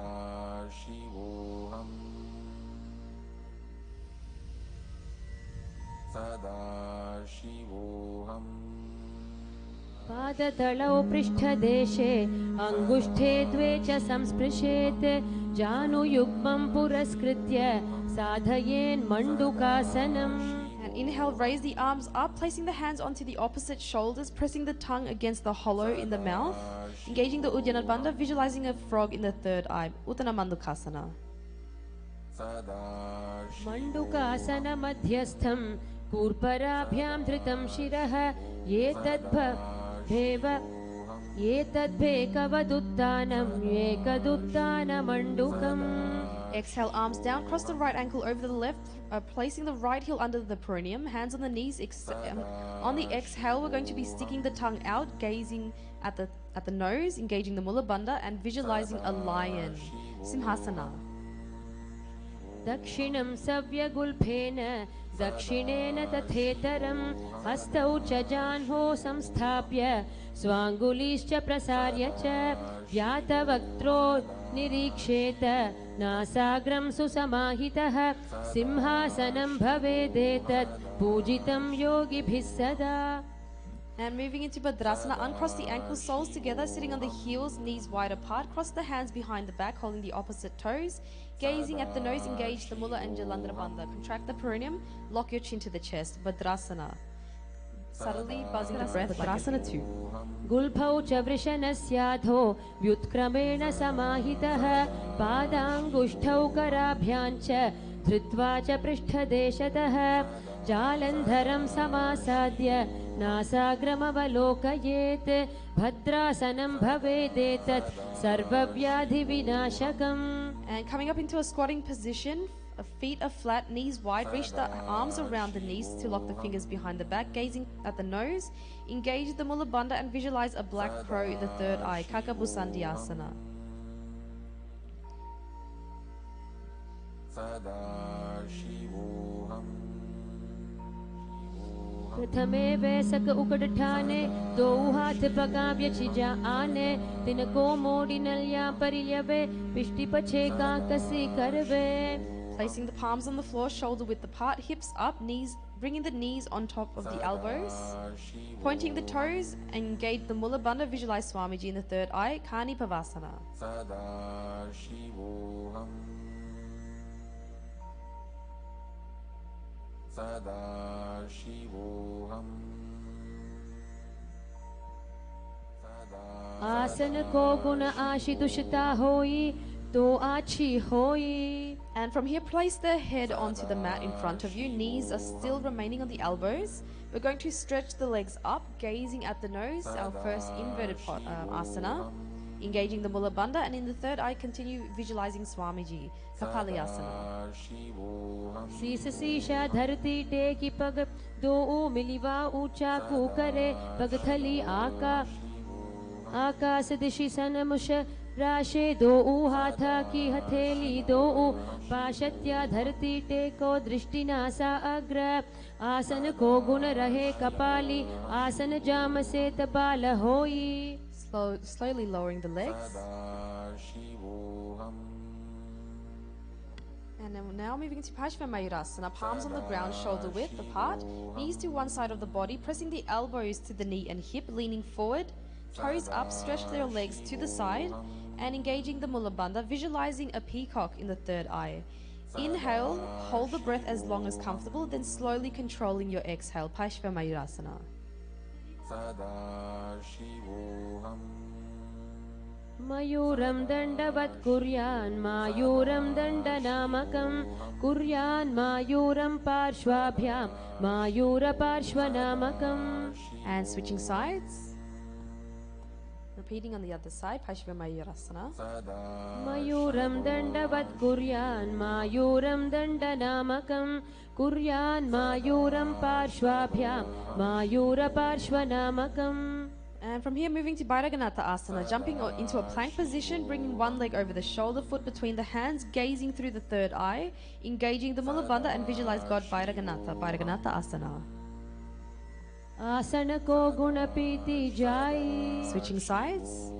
पादतलौ पृष्ठदेशे अङ्गुष्ठे द्वे च संस्पृशेत् जानुयुग्मं पुरस्कृत्य साधयेन् मण्डुकासनम्. And inhale, raise the arms up, placing the hands onto the opposite shoulders, pressing the tongue against the hollow in the mouth, engaging the Uddiyana Bandha, visualizing a frog in the third eye. Uttana Mandukasana. मण्डुकासन मध्यस्थं कूर्पराभ्यां धृतं शिरः एतद्भेकवदुत्थानम् एकदुत्थानमण्डुकम्. Exhale, arms down, cross the right ankle over the left, placing the right heel under the perineum, hands on the knees. On the exhale, we're going to be sticking the tongue out, gazing at the nose, engaging the Mula Bandha, and visualizing a lion. Simhasana. दक्षिणं सव्यगुल्फेन दक्षिणेन तथेतरं हस्तौ च जाह्नौ संस्थाप्य स्वाङ्गुलीश्च प्रसार्य च व्यातवक्त्रो निरीक्षेत नासाग्रं सुसमाहितः सिंहासनं भवेदेतत् पूजितं योगिभिः सदा. And moving into Bhadrasana, uncross the ankles, soles together, sitting on the heels, knees wide apart. Cross the hands behind the back, holding the opposite toes. Gazing at the nose, engage the Mula and Jalandhara Bandha. Contract the perineum, lock your chin to the chest. Bhadrasana. Subtly buzzing the breath. Bhadrasana 2. गुल्फौ च वृषणस्याधो व्युत्क्रमेण समाहितः पादाङ्गुष्ठौ कराभ्याञ्च धृत्वा च पृष्ठदेशतः जालन्धरं समासाद्य नासाग्रमवलोकयेत् भद्रासनं भवेदेतत् सर्वव्याधिविनाशकम्. And coming up into a squatting position, feet are flat, knees wide, reach the arms around the knees to lock the fingers behind the back, gazing at the nose, engage the Mula Bandha and visualize a black crow in the third eye, Kakabusandhyasana. प्रथमे वैसक उकड़ठाने दो हाथ पकाव्य छिजा आने तिनको मोड़ी नलिया परिल्यवे पिष्टि पछे काकसी करवे. Placing the palms on the floor, shoulder width apart, hips up, knees, bringing the knees on top of the elbows, pointing the toes, engage the Mula Bandha, visualize Swamiji in the third eye, Kani Pavasana. आसन को गुण आशितुषता होई तो आछी होई. And from here, place the head onto the mat in front of you. Knees are still remaining on the elbows. We're going to stretch the legs up, gazing at the nose, our first inverted asana, engaging the Mula Bandha, and in the third eye, continue visualizing Swamiji, Kapalayasana. शीस शीशा धरती टेकी पग दो मिलिवा ऊंचा कूकरे पग थली आकाश दिशि सनमुष राशे दो हाथा की हथेली दो पाशत्या धरती टेको दृष्टि नासा अग्र आसन को गुण रहे कपाली आसन जाम से तबाल होई. Slowly lowering the legs. And then now moving to Paschimottanasana, palms on the ground, shoulder width apart, knees to one side of the body, pressing the elbows to the knee and hip, leaning forward, toes up, stretch your legs to the side, and engaging the Mula Bandha, visualizing a peacock in the third eye. Inhale, hold the breath as long as comfortable, then slowly controlling your exhale, Paschimottanasana. मयूरं दण्डवत् कुर्यान् मायूरं दण्डनामकं कुर्यान् मायूरं पार्श्वाभ्यां मायूरपार्श्वनामकम्. And switching sides. Repeating on the other side, Paschimottanasana. मयूरं दण्डवत् कुर्यान् मायूरं दण्डनामकं कुर्यान् मायूरं पार्श्वाभ्यां मायूरपार्श्वनामकम्. And from here, moving to Bhairaganatha Asana, jumping into a plank position, bringing one leg over the shoulder, foot between the hands, gazing through the third eye, engaging the Mula Bandha and visualize God Bhairaganatha Asana. आसन को गुण पीति जाई. Switching sides.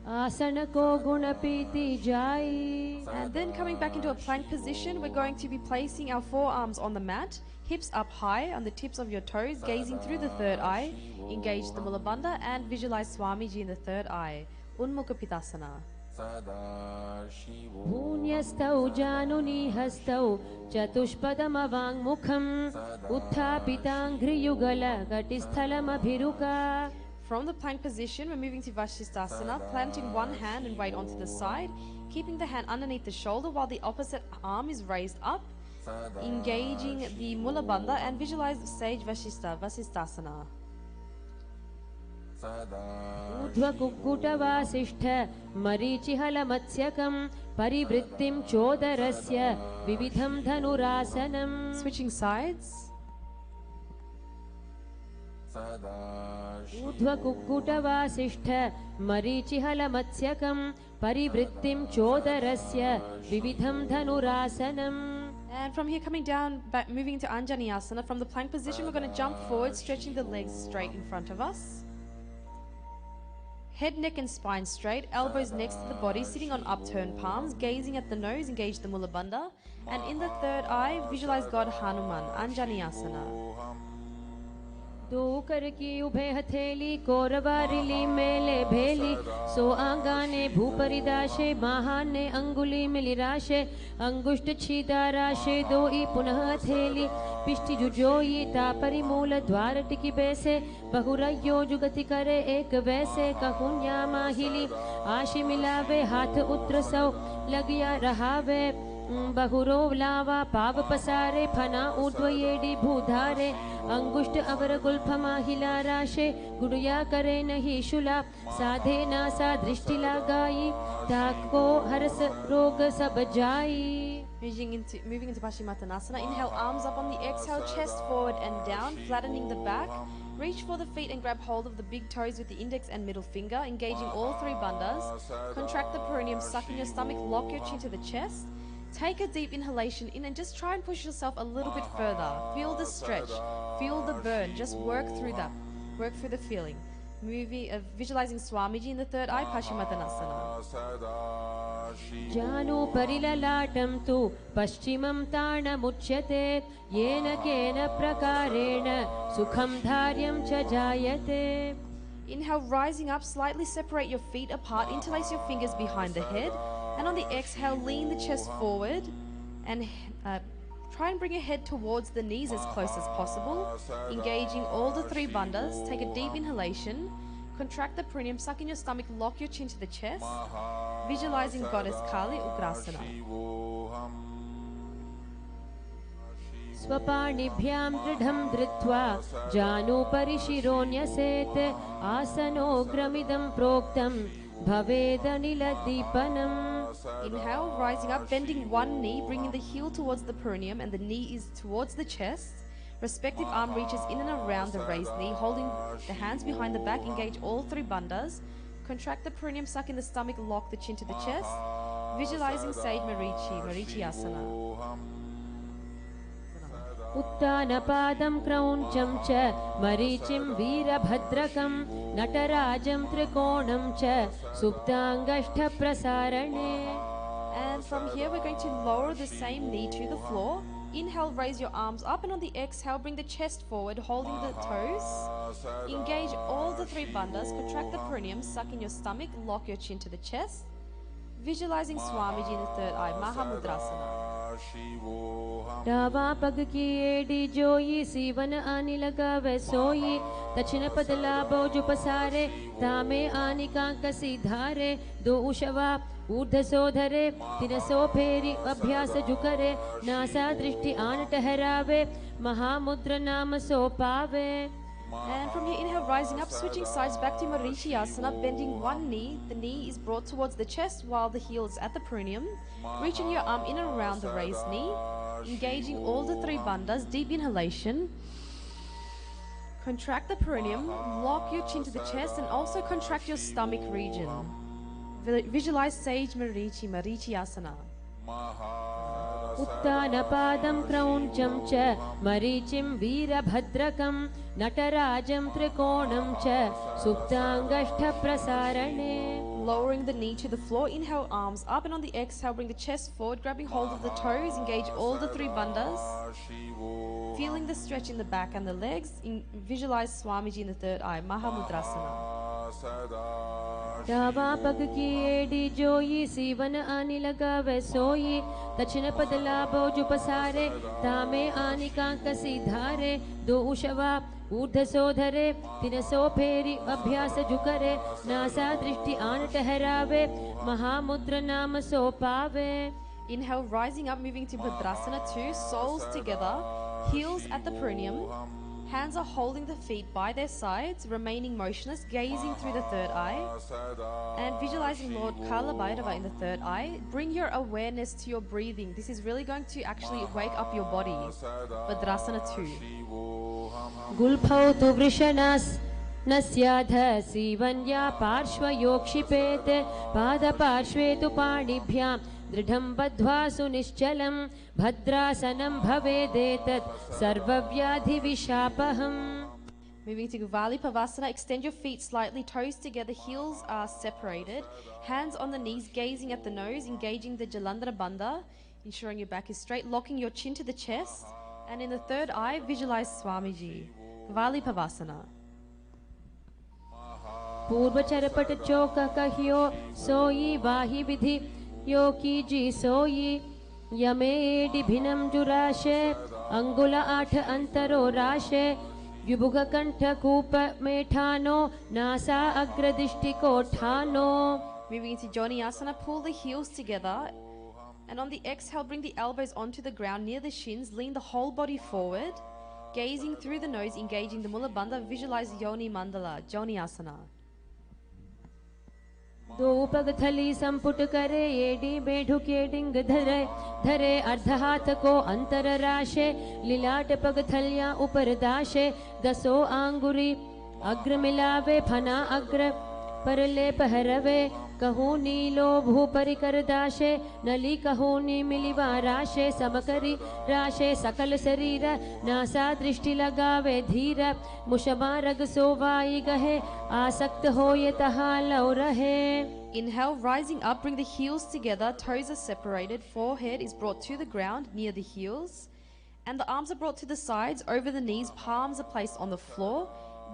आसन को गुण पीति जाई. And then coming back into a plank position, we're going to be placing our forearms on the mat, hips up high on the tips of your toes, gazing through the third eye, engage the Mula Bandha and visualize Swamiji in the third eye, Unmukha Pitasana. भून्यस्तौ जानुनीहस्तौ चतुष्पदमवाङ्मुखम् उत्थापिताङ्घ्रियुगल घटिस्थलमभिरुका. From the plank position, we're moving to Vashisthasana, planting one hand and weight onto the side, keeping the hand underneath the shoulder while the opposite arm is raised up, engaging the Mula Bandha and visualize sage Vashisthasana. ऊर्ध्वकुक्कुटवासिष्ठ मरीचिहलमत्स्यकं परिवृत्तिं चोदरस्य विविधं धनुरासनम्. Switching sides. ऊर्ध्वकुक्कुटवासिष्ठ मरीचिहलमत्स्यकं परिवृत्तिं चोदरस्य विविधं धनुरासनम्. And from here, coming down, back, moving into Anjani Asana. From the plank position, we're going to jump forward, stretching the legs straight in front of us. Head, neck and spine straight, elbows next to the body, sitting on upturned palms, gazing at the nose, engage the Mula Bandha. And in the third eye, visualize God Hanuman, Anjani Asana. दो कर की उभे हथेली कोरवारिली मेले भेली सो आंगाने भूपरिदाशे महाने अंगुली मिलिराशे अंगुष्ठ छीदाराशे दो ई पुनः हथेली पिष्टि जुजोई तापरि मूल द्वार टिकी बैसे बहुरयो जुगति करे एक वैसे कहुन्या माहिली आशि मिलावे हाथ उत्र सौ लगिया रहावे बहुरो लावा पाव पसारे फना ऊर्ध्वयेडी भूधारे अंगुष्ठ अवर गुल्फ माहिला राशे गुड़िया करे नहीं शुला साधे नासा दृष्टि लगाई ताको हरस रोग सब जाई. Moving into Paschimottanasana. Inhale, arms up on the exhale, chest forward and down, flattening the back. Reach for the feet and grab hold of the big toes with the index and middle finger, engaging all three bandhas. Contract the perineum, suck in your stomach, lock your chin to the chest. Take a deep inhalation in and just try and push yourself a little bit further. Feel the stretch, feel the burn, just work through that, work through the feeling. Visualizing Swamiji in the third eye, Paschimottanasana. जानु परिललाटं तु पश्चिमं ताणमुच्यते येन केन प्रकारेण सुखं धार्यं च जायते. Inhale, rising up, slightly separate your feet apart, interlace your fingers behind the head. And on the exhale, lean the chest forward and try and bring your head towards the knees as close as possible. Engaging all the three bandhas. Take a deep inhalation. Contract the perineum, suck in your stomach, lock your chin to the chest. Visualizing Goddess Kali, Ugrasana. स्वपाणिभ्यां दृढं धृत्वा जानुपरि शिरोन्यसेत् आसनोग्रमिदं प्रोक्तं भवेदनिलदीपनम्. Inhale, rising up, bending one knee, bringing the heel towards the perineum and the knee is towards the chest. Respective arm reaches in and around the raised knee, holding the hands behind the back, engage all three bandhas. Contract the perineum, suck in the stomach, lock the chin to the chest. Visualizing Sage Marichi Asana. उत्तानपादं क्रौञ्चं च मरीचिं वीरभद्रकं नटराजं त्रिकोणं च सुप्ताङ्गष्ठप्रसारणे. And from here we're going to lower the same knee to the floor. Inhale, raise your arms up, and on the exhale bring the chest forward, holding the toes. Engage all the three bandhas, contract the perineum, suck in your stomach, lock your chin to the chest. Visualizing Swamiji in the third eye, Mahamudrasana. डावा पग की AD जोई सीवन आनी लगावे सोई दक्षिण पद लाभो जो पसारे दामे आनी कांकसी धारे दो उशवा ऊर्ध सोधरे तिन सो फेरी अभ्यास जुकरे नासा दृष्टि आन ठहरावे महामुद्र नाम सो पावे. And from here, inhale, rising up, switching sides back to Marichi Asana, bending one knee. The knee is brought towards the chest while the heel is at the perineum. Reaching your arm in and around the raised knee. Engaging all the three bandhas, deep inhalation. Contract the perineum, lock your chin to the chest, and also contract your stomach region. Visualize Sage Marichi Asana. उत्तानपादं क्रौञ्चं च मरीचिं वीरभद्रकं नटराजं त्रिकोणं च सुप्ताङ्गष्ठप्रसारणे. Lowering the knee to the floor, inhale arms up, and on the exhale bring the chest forward, grabbing hold of the toes, engage all the three bandhas. Feeling the stretch in the back and the legs, visualize Swamiji in the third eye, Mahamudrasana. डावा पग की AD जोई सीवन आनी लगावे सोई दक्षिण पद लाभो जो पसारे दामे आनी कांकसी धारे दो उशवा ऊर्ध सोधरे तिन सो फेरी अभ्यास जुकरे नासा दृष्टि आन ठहरावे महामुद्र नाम सो पावे. Inhale, rising up, moving to Bhadrasana 2, soles together, heels at the perineum. Hands are holding the feet by their sides, remaining motionless, gazing through the third eye. And visualizing Lord Kala Bhairava in the third eye. Bring your awareness to your breathing. This is really going to actually wake up your body. Bhadrasana 2. गुल्फौ तु वृषणास् नस्याध सीवन्या पार्श्वयोक्षिपेत् पादपार्श्वे तु पाणिभ्यां दृढं बद्ध्वा सुनिश्चलं भद्रासनं भवेदेतत् सर्वव्याधिविशापहम्. Moving to Guvali Pavasana, extend your feet slightly, toes together, heels are separated. Hands on the knees, gazing at the nose, engaging the Jalandhara Bandha, ensuring your back is straight, locking your chin to the chest. And in the third eye, visualize Swamiji. Guvali Pavasana. पूर्व चरपट चौक कहियो सोई वाही विधि यो कीजी सोई यमे एडि भिन्नं जुराशे अंगुल 8 अंतरो राशे विभुग कंठ कूप मेठानो NASA अग्रदृष्टि कोठानो. Moving into Joni Asana, pull the heels together. And on the exhale, bring the elbows onto the ground near the shins. Lean the whole body forward. Gazing through the nose, engaging the Mula Bandha. Visualize Yoni Mandala, Joni Asana. दो पग थली संपुट करे AD बेढुके डिंग धरे धरे अर्ध हाथ को अंतर राशे लीलाट पग थलियां ऊपर दाशे दसो आंगुरी अग्र मिलावे फना अग्र परले पहरवे कहूँ नीलो भू परिकर दाशे नली कहूँ नी मिलिवा राशे समकरी राशे सकल शरीर नासा दृष्टि लगावे धीर मुशबा रग सोवाई गहे आसक्त हो ये तहा लौ रहे. Inhale, rising up, bring the heels together, toes are separated, forehead is brought to the ground near the heels, and the arms are brought to the sides, over the knees, palms are placed on the floor,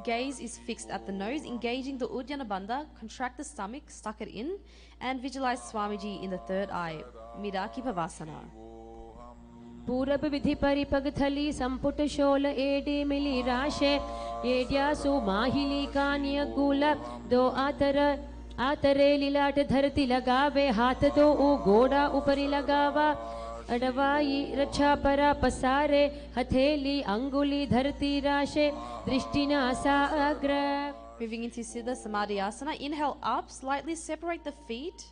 gaze is fixed at the nose, engaging the Uddiyana Bandha, contract the stomach, suck it in, and visualize Swamiji in the third eye, Midaki Pavasana. पूरब विधि परिपग थली संपुट शोल AD मिली राशे एड्यासु माहिली Kanye गुल दो आतरे लीलाट धरती लगावे हाथ दो ऊ घोड़ा ऊपरी लगावा अडवाई रक्षा परा पसारे हथेली अंगुली धरती राशे दृष्टि नासा अग्र. Moving into Siddha Samadhi Asana, inhale up, slightly separate the feet,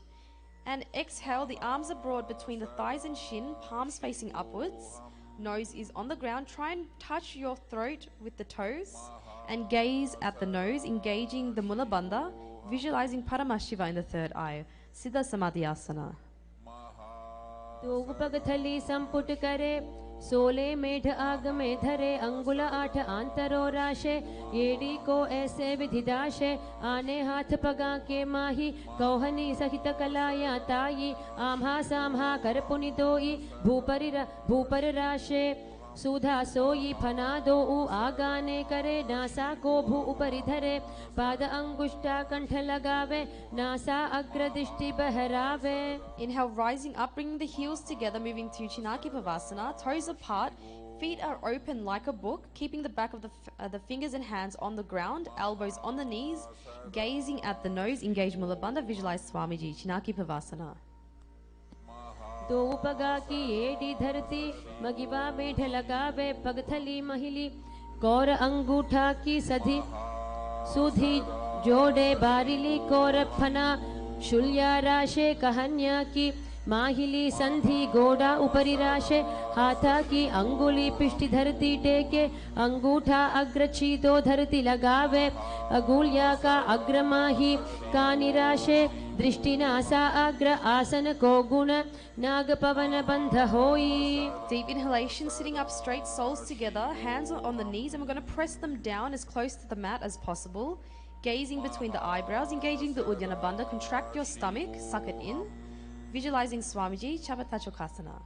and exhale, the arms are broad between the thighs and shin, palms facing upwards, nose is on the ground. Try and touch your throat with the toes and gaze at the nose, engaging the Mula Bandha, Visualizing Paramashiva in the third eye, Siddha Samadhyasana. दो पगथली संपुट करे 16 मेढ आग में धरे अंगुल 8 आंतरो राशे येडी को ऐसे विधिदाशे आने हाथ पगा के माही कौहनी सहित कलाया ताई आम्हा साम्हा कर पुनि दोई भूपर राशे सुधा सोई फना दो आगाने करे नासा को भू उपरि धरे पाद अंगुष्ठा कंठ लगावे नासा अग्र दृष्टि बहरावे. Inhale, rising up, bringing the heels together, moving to Chinaki Pavasana, toes apart, feet are open like a book, keeping the back of the fingers and hands on the ground, elbows on the knees, gazing at the nose, engage Mulabandha, visualize Swamiji, Chinaki Pavasana. दो पगा की AD धरती मगिवा मेढ लगावे पगथली महिली कौर अंगूठा की सधी सुधी जोड़े बारिली कौर फना शुल्या राशे कहन्या की माहिली संधि गोड़ा उपरि राशे हाथा की अंगुली पिष्टि धरती टेके अंगूठा अग्रची दो धरती लगावे अगुलिया का अग्रमाही का निराशे दृष्टि नासा अग्र आसन को गुण नाग पवन बंध होई. Deep inhalation, sitting up straight, soles together, hands on the knees, and we're going to press them down as close to the mat as possible. Gazing between the eyebrows, engaging the Uddiyana Bandha, contract your stomach, suck it in. Visualizing Swamiji, Chapatachokasana.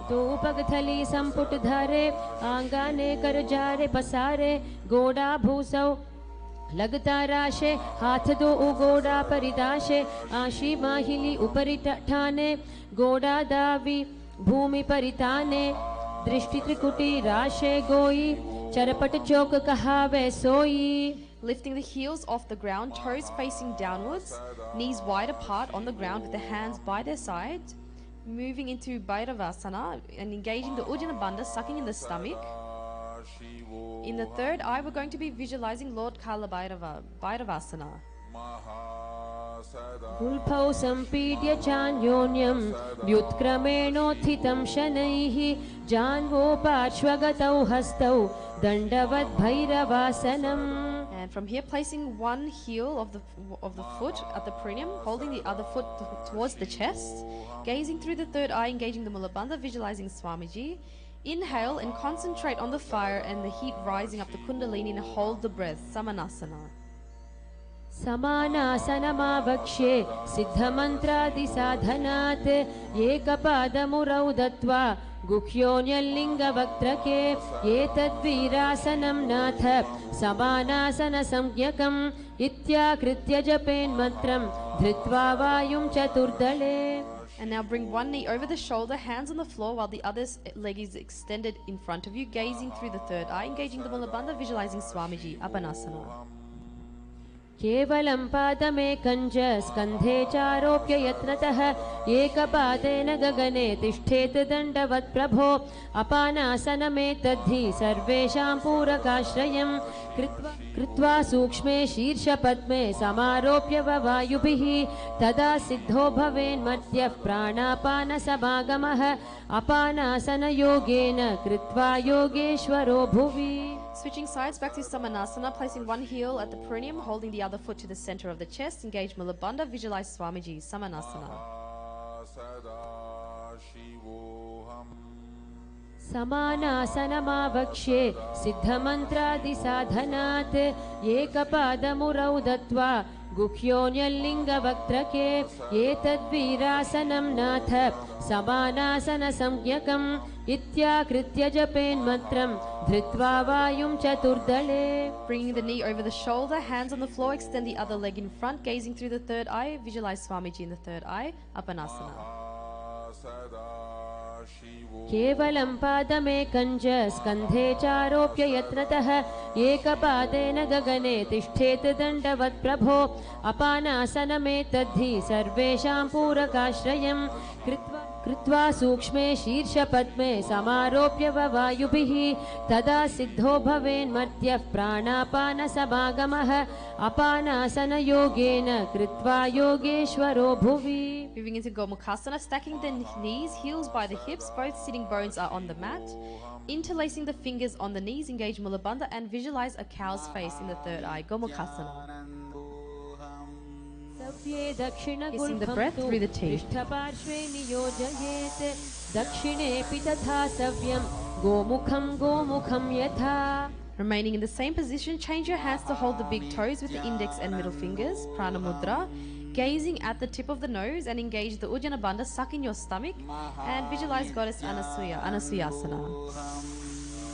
दो पगथली संपुट धारे आंगाने कर जारे पसारे गोड़ा भूसौ लगता राशे हाथ दो उगोड़ा परिदाशे आशी माहिली उपरि ठाने गोड़ा दावी भूमि परिताने दृष्टि त्रिकुटी राशे गोई चरपट चौक कहावे सोई. Lifting the heels off the ground, toes facing downwards, knees wide apart on the ground with the hands by their side. Moving into Bhairavasana and engaging the Uddiyana Bandha, sucking in the stomach. In the third eye, we're going to be visualizing Lord Kala Bhairava, Bhairavasana. गुल्फौ संपीड्य चान्योन्यं व्युत्क्रमेणोत्थितं शनैः जान्वो पार्श्वगतौ हस्तौ दण्डवद् भैरवासनम्. And from here, placing one heel of the foot at the perineum, holding the other foot towards the chest, gazing through the third eye, engaging the Mulabandha, visualizing Swamiji. Inhale and concentrate on the fire and the heat rising up the Kundalini and hold the breath, Samanasana. समानासनमावक्ष्ये सिद्धमन्त्रादिसाधनात् एकपादमुरौ दत्त्वा गुह्योऽन्यल्लिङ्गवक्त्रके एतद्वीरासनं नाथ समानासनसंज्ञकम् इत्याकृत्य जपेन्मन्त्रं धृत्वा वायुं चतुर्दले. And now bring one knee over the shoulder, hands on the floor while the other leg is extended in front of you, gazing through the third eye, engaging the Mulabandha, visualizing Swamiji, Apanasana. केवलं पादमेकञ्च स्कन्धे चारोप्य यत्नतः एकपादेन गगने तिष्ठेत् दण्डवत् प्रभो अपानासनमेतद्धि सर्वेषां पूरकाश्रयं कृत्वा सूक्ष्मे शीर्षपद्मे समारोप्य वायुभिः तदा सिद्धो भवेन्मर्त्यः प्राणापानसमागमः अपानासनयोगेन कृत्वा योगेश्वरो भुवि. Switching sides back to Samanasana, placing one heel at the perineum, holding the other foot to the center of the chest. Engage Mulabandha, visualize Swamiji, Samanasana. समानासनमावक्ष्ये सिद्धमन्त्रादिसाधनात् एकपादमुरौ दत्त्वा गुह्योऽन्यल्लिङ्गवक्त्रके एतद्वीरासनं नाथ समानासनसंज्ञकम् इत्याकृत्य जपेन्मन्त्रं धृत्वा वायुं चतुर्दले. Bringing the knee over the shoulder, hands on the floor, extend the other leg in front, gazing through the third eye, visualize Swamiji in the third eye, Apanasana. केवलं पादमेकञ्च स्कन्धे चारोप्य यत्नतः एकपादेन गगने तिष्ठेत् दण्डवत् प्रभो अपानासनमेतद्धि सर्वेषां पूरकाश्रयं कृत्वा सूक्ष्मे शीर्षपद्मे समारोप्य वायुभिः तदा सिद्धो भवेन्मर्त्यः प्राणापानसमागमः अपानासनयोगेन कृत्वा योगेश्वरो भुवि. Moving into Gomukhasana, stacking the knees, heels by the hips, both sitting bones are on the mat. Interlacing the fingers on the knees, engage Mulabandha and visualize a cow's face in the third eye, Gomukhasana. सव्ये दक्षिण Kissing the गुल्फं breath तु through the teeth. पृष्ठपार्श्वे नियोजयेत् दक्षिणेऽपि तथा सव्यं गोमुखं यथा. Remaining in the same position, change your hands to hold the big toes with the index and middle fingers, Prana Mudra, gazing at the tip of the nose and engage the Ujjana Bandha, suck in your stomach and visualize Goddess Anasuya, Anasuyasana.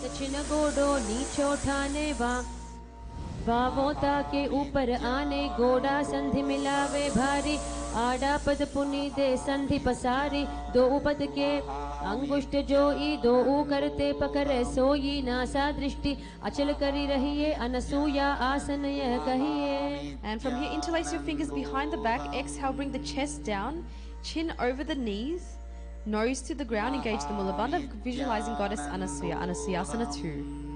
दक्षिण गोडो नीचोठाने वावोता के ऊपर आने गोड़ा संधि मिलावे भारी आड़ा पद पुनी दे संधि पसारी दो पद के अंगुष्ठ जोई दो करते पकड़े सोई नासा दृष्टि अचल करी रहिए अनसूया आसन यह कहिए. And from here, interlace your fingers behind the back. Exhale, bring the chest down, chin over the knees, nose to the ground. Engage the Mula Bandha, visualizing Goddess Anasuya, Anasuyasana 2.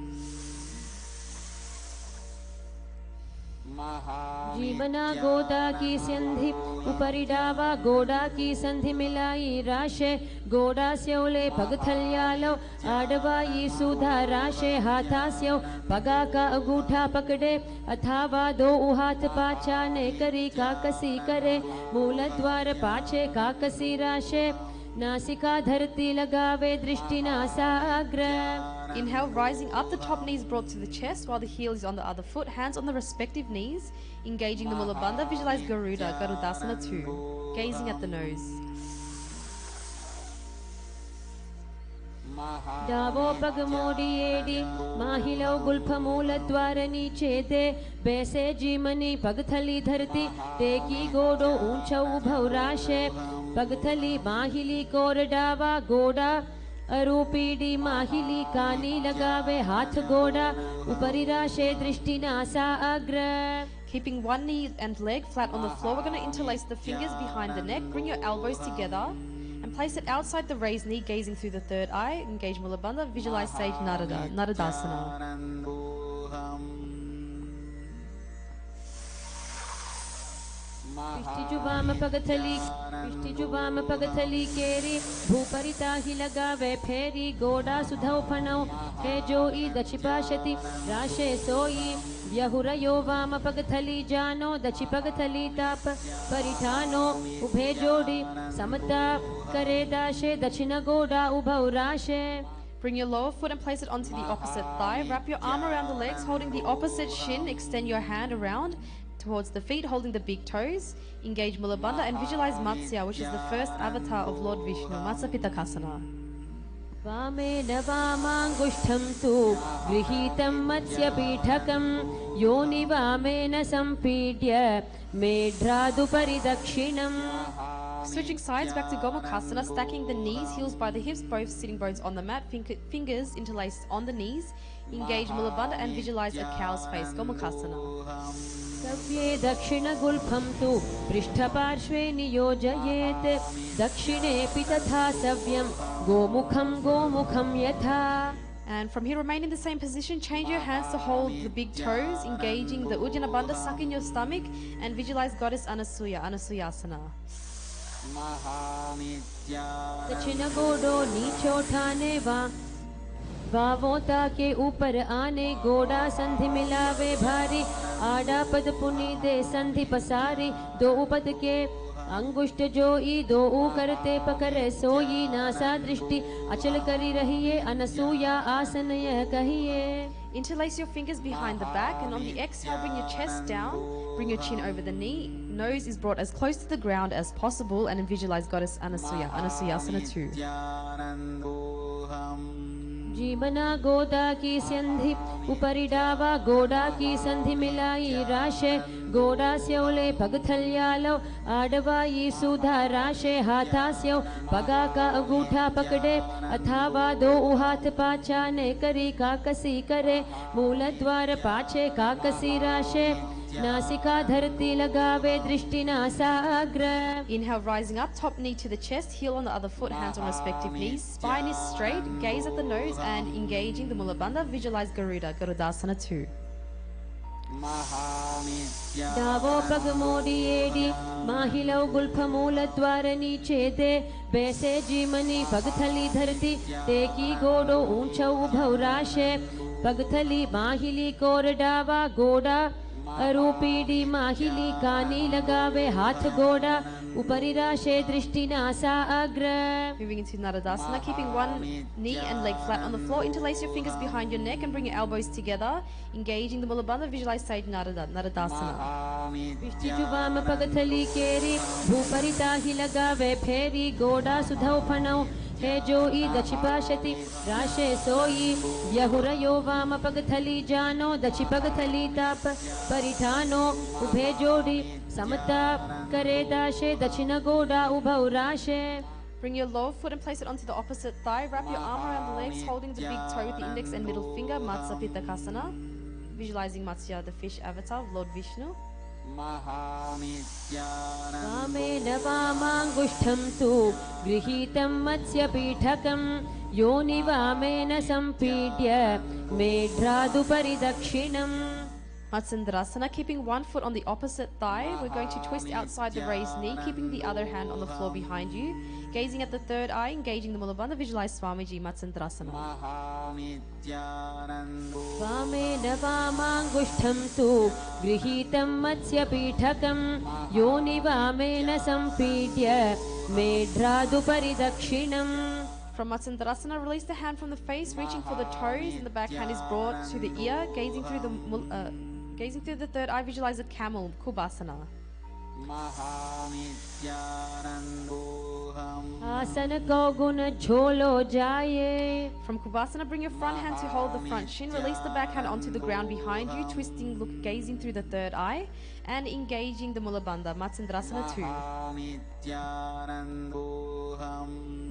जीवना गोदा की संधि उपरि डावा गोड़ा की संधि मिलाई राशे गोड़ा स्योले पगथल्यालो आडवाई सुधा राशे हाथास्यो पगा का अंगूठा पकड़े अथावा दो हाथ पाचाने करी काकसी करे मूल द्वार पाछे काकसी राशे नासिका धरती लगावे दृष्टि नासाग्र. Inhale, rising up, the top knee is brought to the chest while the heel is on the other foot, hands on the respective knees, engaging the Mula Bandha. Visualize Garuda, Garudasana 2, gazing at the nose. Davos पग मोड़ी AD माहिलो Gulf मूल द्वार नीचे दे बैसे जीमनी पगथली धरती टेकी गोडो ऊंचा उभव राशे पगथली माहिली core डावा गोड़ा अरूपीडी माहिली कानी लगावे हाथ गोड़ा उपरि राशे दृष्टि नासा अग्र. Keeping one knee and leg flat on the floor, we're going to interlace the fingers behind the neck, bring your elbows together and place it outside the raised knee, gazing through the third eye. Engage Mula Bandha, visualize Sage Naradasana. पिष्टि जुबाम पगथली केरी भूपरिता ही लगावे फेरी गोड़ा सुधौ फणौ हे जोई दक्षिपाशति राशे सोई यहुरयो वाम पगथली जानो दक्षि पगथली ताप परिठानो उभे जोड़ी समता करे दाशे दक्षिण गोड़ा उभौ राशे. Bring your lower foot and place it onto the opposite thigh. Wrap your arm around the legs, holding the opposite shin. Extend your hand around towards the feet, holding the big toes. Engage Mula Bandha and visualize Matsya, which is the first avatar of Lord Vishnu, Matsya Pitakasana. वामेन वामाङ्गुष्ठं तु गृहीतं मत्स्यपीठकं योनि वामेन सम्पीड्य मेढ्रादुपरि दक्षिणम्. Switching sides back to Gomukhasana, stacking the knees, heels by the hips, both sitting bones on the mat, fingers interlaced on the knees. Engage Mula Bandha and visualize a cow's face, Gomukhasana. सव्ये दक्षिण गुल्फं तु पृष्ठपार्श्वे नियोजयेत् दक्षिणेऽपि तथा सव्यं गोमुखं यथा. And from here, remain in the same position. Change your hands to hold the big toes, engaging the Ujjana Bandha, suck in your stomach, and visualize Goddess Anasuya, Anasuyasana. दक्षिण गोडो नीचोठाने वावोता के ऊपर आने गोड़ा संधि मिलावे भारी आड़ा पद पुनी दे संधि पसारी दो पद के अंगुष्ठ जोई दो करते पकड़े सोई नासा दृष्टि अचल करी रहिए अनसूया आसन यह कहिए. Interlace your fingers behind the back, and on the exhale, bring your chest down, bring your chin over the knee, nose is brought as close to the ground as possible, and visualize Goddess Anasuya, Anasuyasana 2. जीवना गोदा की संधि उपरि डावा गोड़ा की संधि मिलाई राशे गोड़ा स्योले पगथल्यालो आडवाई सुधा राशे हाथास्यो पगा का अंगूठा पकड़े अथावा दो हाथ पाचाने करी काकसी करे मूल द्वार पाछे काकसी राशे नासिका धरती लगावे दृष्टि नासाग्र. Inhale, rising up, top knee to the chest, heel on the other foot, hands on respective knees. Spine is straight, gaze at the nose and engaging the Mula Bandha. Visualize Garuda, Garudasana 2. Davos पग मोड़ी AD माहिलो Gulf मूल द्वार नीचे दे बैसे जीमनी पगथली धरती टेकी गोडो ऊंचा उभव राशे पगथली माहिली core डावा गोड़ा अरूपीडी माहिली कानी लगावे हाथ गोड़ा उपरि राशे दृष्टि नासा अग्र. Moving into Naradasana, keeping one knee and leg flat on the floor. Interlace your fingers behind your neck and bring your elbows together. Engaging the Mulabandha, visualize Sage Naradasana. विष्टिजु वाम पगथली केरी भूपरिता ही लगावे फेरी गोड़ा सुधौ फणौ हे जोई दक्षिपाशति राशे सोई व्यहुरयो वाम पगथली जानो दक्षिपगथली ताप परिठानो उभे जोड़ी समता करे दाशे दक्षिण गोड़ा उभौ राशे. Bring your lower foot and place it onto the opposite thigh. Wrap your arm around the legs, holding the big toe with the index and middle finger, Matsya Pittakasana. Visualizing Matsya, the fish avatar of Lord Vishnu. वामेन वामाङ्गुष्ठं तु गृहीतं मत्स्यपीठकं योनि वामेन सम्पीड्य मेढ्रादुपरि दक्षिणम्. Matsendrasana, keeping one foot on the opposite thigh. We're going to twist outside the raised knee, keeping the other hand on the floor behind you. Gazing at the third eye, engaging the Mulabandha, visualize Swamiji Matsendrasana. वामेन वामाङ्गुष्ठं तु गृहीतं मत्स्यपीठकं योनि वामेन सम्पीड्य मेढ्रादुपरि दक्षिणम्. From Matsendrasana, release the hand from the face, reaching for the toes, and the back hand is brought to the ear. Gazing through the third eye, visualize a camel, Kubasana. आसन को गुण झोलो जाए. From Kubasana, bring your front hand to hold the front shin. Release the back hand onto the ground behind you, twisting, gazing through the third eye, and engaging the Mulabandha, Matsendrasana 2.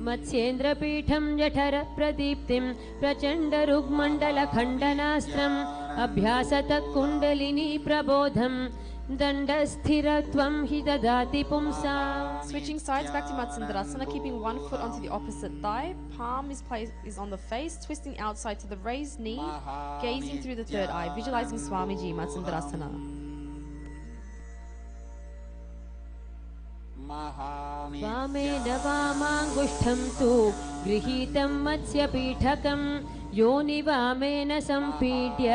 मत्स्येन्द्रपीठं जठर प्रदीप्तिं प्रचण्ड रुग्मण्डल खण्डनास्त्रम् अभ्यासत कुण्डलिनी प्रबोधं दण्डस्थिरत्वं हि ददाति पुंसाम्. Switching sides back to Matsendrasana, keeping one foot onto the opposite thigh. Palm is on the face, twisting outside to the raised knee, gazing through the third eye, visualizing Swamiji Matsendrasana. वामेन वामाङ्गुष्ठं तु गृहीतं मत्स्यपीठकं योनि वामेन सम्पीड्य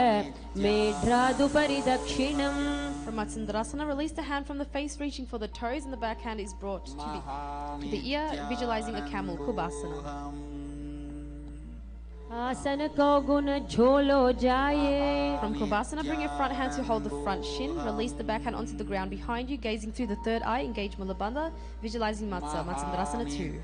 मेढ्रादुपरि दक्षिणम्. From Matsendrasana, release the hand from the face, reaching for the toes, and the back hand is brought to the ear, visualizing a camel, Kubasana. आसन को गुण झोलो जाए. From Kubasana, bring your front hand to hold the front shin. Release the back hand onto the ground behind you, gazing through the third eye. Engage Mulabandha, visualizing Matsya, Matsendrasana 2.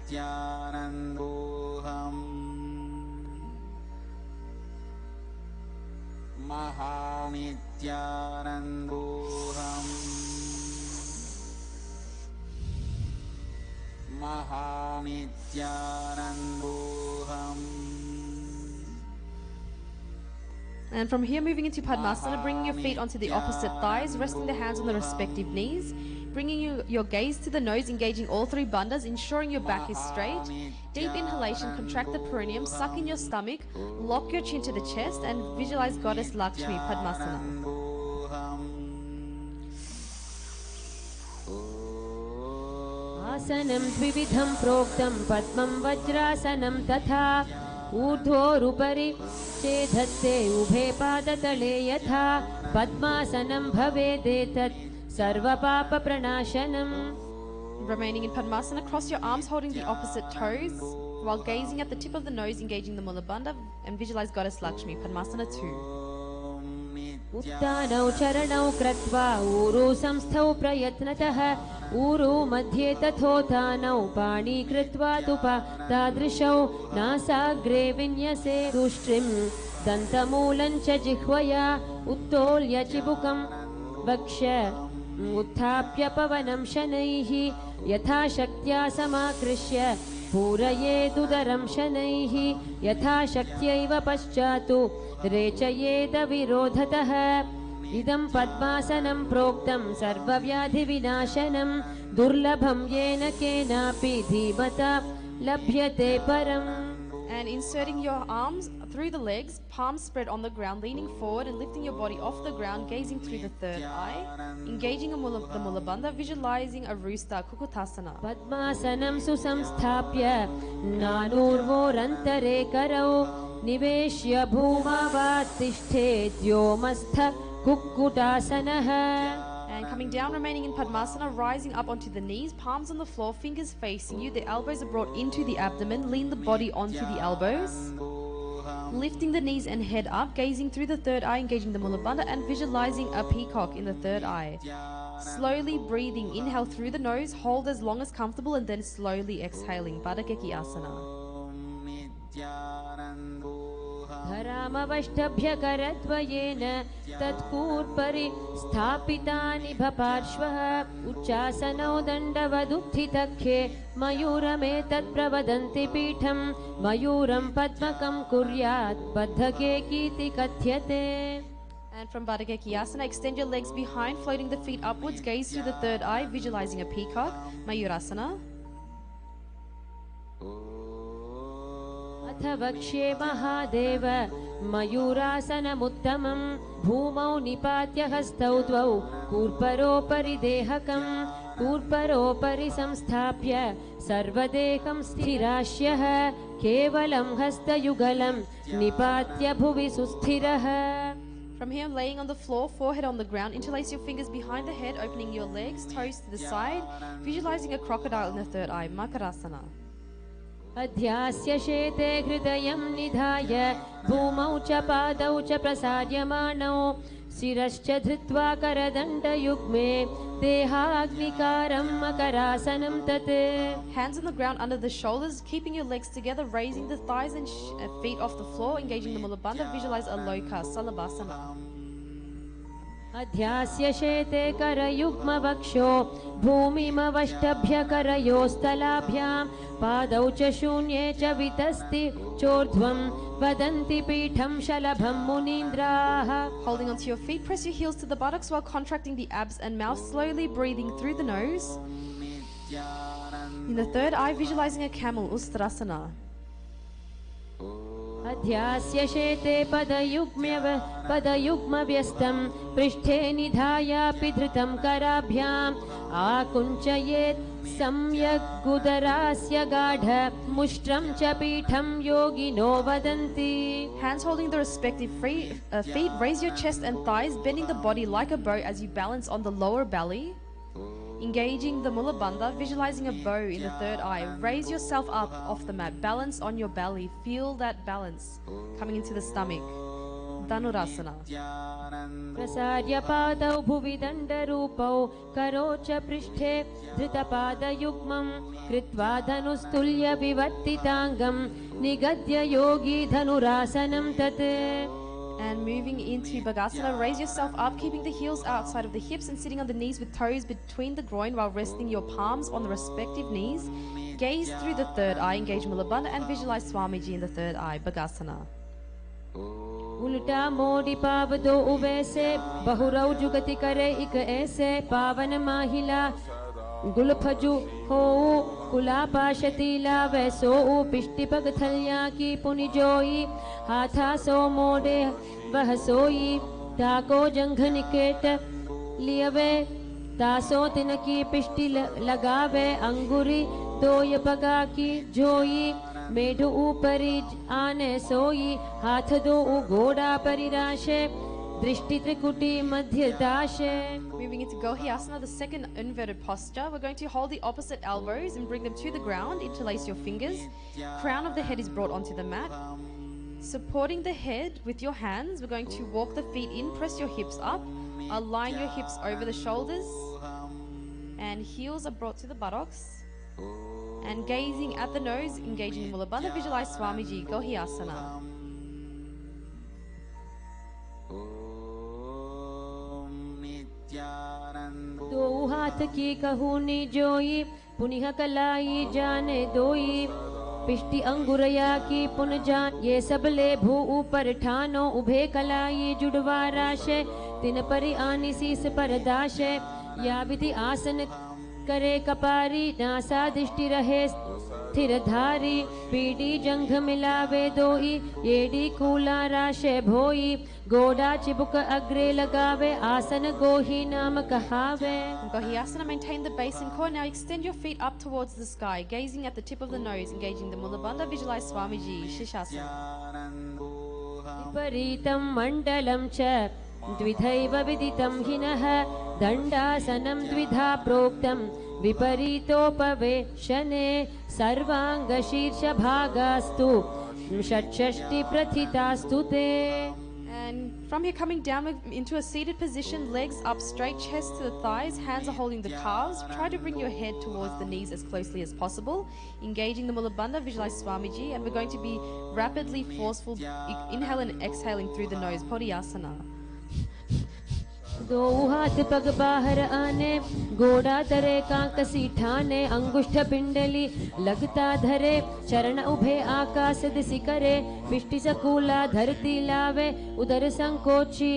And from here, moving into Padmasana, bringing your feet onto the opposite thighs, resting the hands on the respective knees, bringing your gaze to the nose, engaging all three bandhas, ensuring your back is straight. Deep inhalation, contract the perineum, suck in your stomach, lock your chin to the chest, and visualize Goddess Lakshmi, Padmasana. आसनं द्विविधं प्रोक्तं पद्मं वज्रासनं तथा ऊर्ध्वोरुपरि चेधत्ते उभे पादतले यथा पद्मासनं भवेदेतत् सर्वपापप्रणाशनम्. Remaining in Padmasana, cross your arms holding the opposite toes while gazing at the tip of the nose, engaging the Mulabandha, and visualize Goddess Lakshmi, Padmasana 2. उत्तानौ चरणौ कृत्वा ऊरु संस्थौ प्रयत्नतः ऊरु मध्ये तथोत्थानौ पाणि कृत्वा तुपा तादृशौ नासाग्रे विन्यसे तुष्टिं दन्तमूलं च जिह्वया उत्तोल्य चिबुकं वक्ष उत्थाप्य पवनं शनैः यथाशक्त्या समाकृष्य पूरयेदुदरं शनैः यथाशक्त्यैव पश्चातु रेचयेद विरोधतः. इदं पद्मासनं प्रोक्तं सर्वव्याधिविनाशनं दुर्लभं येन केनापि धीमता लभ्यते परम्. And inserting your arms through the legs, palms spread on the ground, leaning forward and lifting your body off the ground, gazing through the third eye, engaging the Mulabandha, visualizing a rooster, Kukutasana. पद्मासनं सुसंस्थाप्य नानूर्वोरन्तरे करौ निवेश्य भूमावातिष्ठेद्योमस्थ कुक्कुटासनः And coming down, remaining in Padmasana, rising up onto the knees, palms on the floor, fingers facing you. The elbows are brought into the abdomen. Lean the body onto the elbows. Lifting the knees and head up, gazing through the third eye, engaging the Mula Bandha, and visualizing a peacock in the third eye. Slowly breathing, inhale through the nose, hold as long as comfortable, and then slowly exhaling. Baddha Keki Asana. धरामवष्टभ्यकरद्वयेन तत्कूर्परि स्थापितानि भपार्श्वः उच्चासनौ दण्डवदुत्थितख्ये मयूरमेतत् प्रवदन्ति पीठं मयूरं पद्मकं कुर्यात् बद्धकेकीति कथ्यते. And from Baddha Keki Asana, extend your legs behind, floating the feet upwards, gaze through the third eye, visualizing a peacock. Mayurasana. अथ वक्ष्ये महादेव मयूरासनमुत्तमं भूमौ निपात्य हस्तौ द्वौ कूर्परोपरि देहकं कूर्परोपरि संस्थाप्य सर्वदेहं स्थिराश्यः केवलं हस्तयुगलं निपात्य भुवि सुस्थिरः. From here, laying on the floor, forehead on the ground, interlace your fingers behind the head, opening your legs, toes to the side, visualizing a crocodile in the third eye. Makarasana. अध्यास्य शेते हृदयं निधाय भूमौ च पादौ च प्रसार्यमाणौ शिरश्च धृत्वा करदण्डयुग्मे देहाग्निकारं मकरासनं तत्. Hands on the ground under the shoulders, keeping your legs together, raising the thighs and feet off the floor, engaging the Mula Bandha, visualize a loka, Salabhasana. अध्यास्य शेते करयुग्मवक्षो भूमिमवष्टभ्य करयोस्तलाभ्यां पादौ च शून्ये च वितस्ति चोर्ध्वं वदन्ति पीठं शलभं मुनीन्द्राः. Holding onto your feet, press your heels to the buttocks while contracting the abs and mouth, slowly breathing through the nose. In the third eye, visualizing a camel, Ustrasana. अध्यास्य शेते पदयुग्मव्यस्तं पृष्ठे निधायापि धृतं कराभ्याम् आकुञ्चयेत् सम्यग् गुदरास्य गाढ मुष्ट्रं च पीठं योगिनो वदन्ति. Hands holding the respective feet, raise your chest and thighs, bending the body like a bow as you balance on the lower belly. Engaging the Mula Bandha, visualizing a bow in the third eye. Raise yourself up off the mat, balance on your belly. Feel that balance coming into the stomach. Dhanurasana. प्रसार्य पादौ भुवि दण्डरूपौ करो च पृष्ठे धृतपादयुग्मं कृत्वा धनुस्तुल्य विवर्तिताङ्गं निगद्य योगी धनुरासनं तत्. And moving into Bhagasana, raise yourself up, keeping the heels outside of the hips and sitting on the knees with toes between the groin while resting your palms on the respective knees. Gaze through the third eye, engage Mula Bandha and visualize Swamiji in the third eye, Bhagasana. उल्टा मोड़ी पावदो उवैसे बहुरौ जुगति करे इक ऐसे पावन माहिला गुलफजु हो कुला पाशतीला vaso पिष्टि पगथलिया की पुनिजोई हाथा सो मोड़े वह सोई ताको जंघ निकेट लियवे तासो तिनकी पिष्टि लगावे अंगुरी दोय पगा की जोई मेढु ऊपरी आने सोई हाथ दो घोड़ा परिराशे दृष्टि त्रिकुटी मध्य दाशे. Moving into Gohyasana, the second inverted posture, we're going to hold the opposite elbows and bring them to the ground, interlace your fingers. Crown of the head is brought onto the mat. Supporting the head with your hands, we're going to walk the feet in, press your hips up, align your hips over the shoulders, and heels are brought to the buttocks. And gazing at the nose, engaging the Mula Bandha, visualize Swamiji, Gohyasana. दो हाथ की कहूनी जोई पुनिह कलाई जाने दोई पिष्टि अंगुरया की पुन जान ये सब ले भू ऊपर ठानो उभे कलाई जुड़वा राशे तिन परि आनी शीस पर दाशे या विधि आसन करे कपारी नासा दृष्टि रहे स्थिर धारी पीडी जंघ मिलावे दोई येडी कूला राशे भोई गोड़ा चिबुक अग्रे लगावे आसन गोही नाम कहावे. Gohyasana, maintain the base and core. Now extend your feet up towards the sky, gazing at the tip of the nose, engaging the Mula Bandha, visualize Swamiji, Shishasana. विपरीतं मण्डलं च द्विधैव विदितं हिनः दण्डासनं द्विधा प्रोक्तं विपरीतोपवेशने सर्वाङ्गशीर्षभागास्तु षट्षष्टिप्रथितास्तु ते. And from here, coming down into a seated position, legs up straight, chest to the thighs, hands are holding the calves. Try to bring your head towards the knees as closely as possible. Engaging the Mulabandha, visualize Swamiji, and we're going to be rapidly forceful, inhale and exhaling through the nose, Podiyasana. दो हाथ पग बाहर आने गोड़ा तरे कांकसी ठाने अंगुष्ठ पिंडली लगता धरे चरण उभे आकाश दिशि करे पिष्टि सकूला धरती लावे उदर संकोची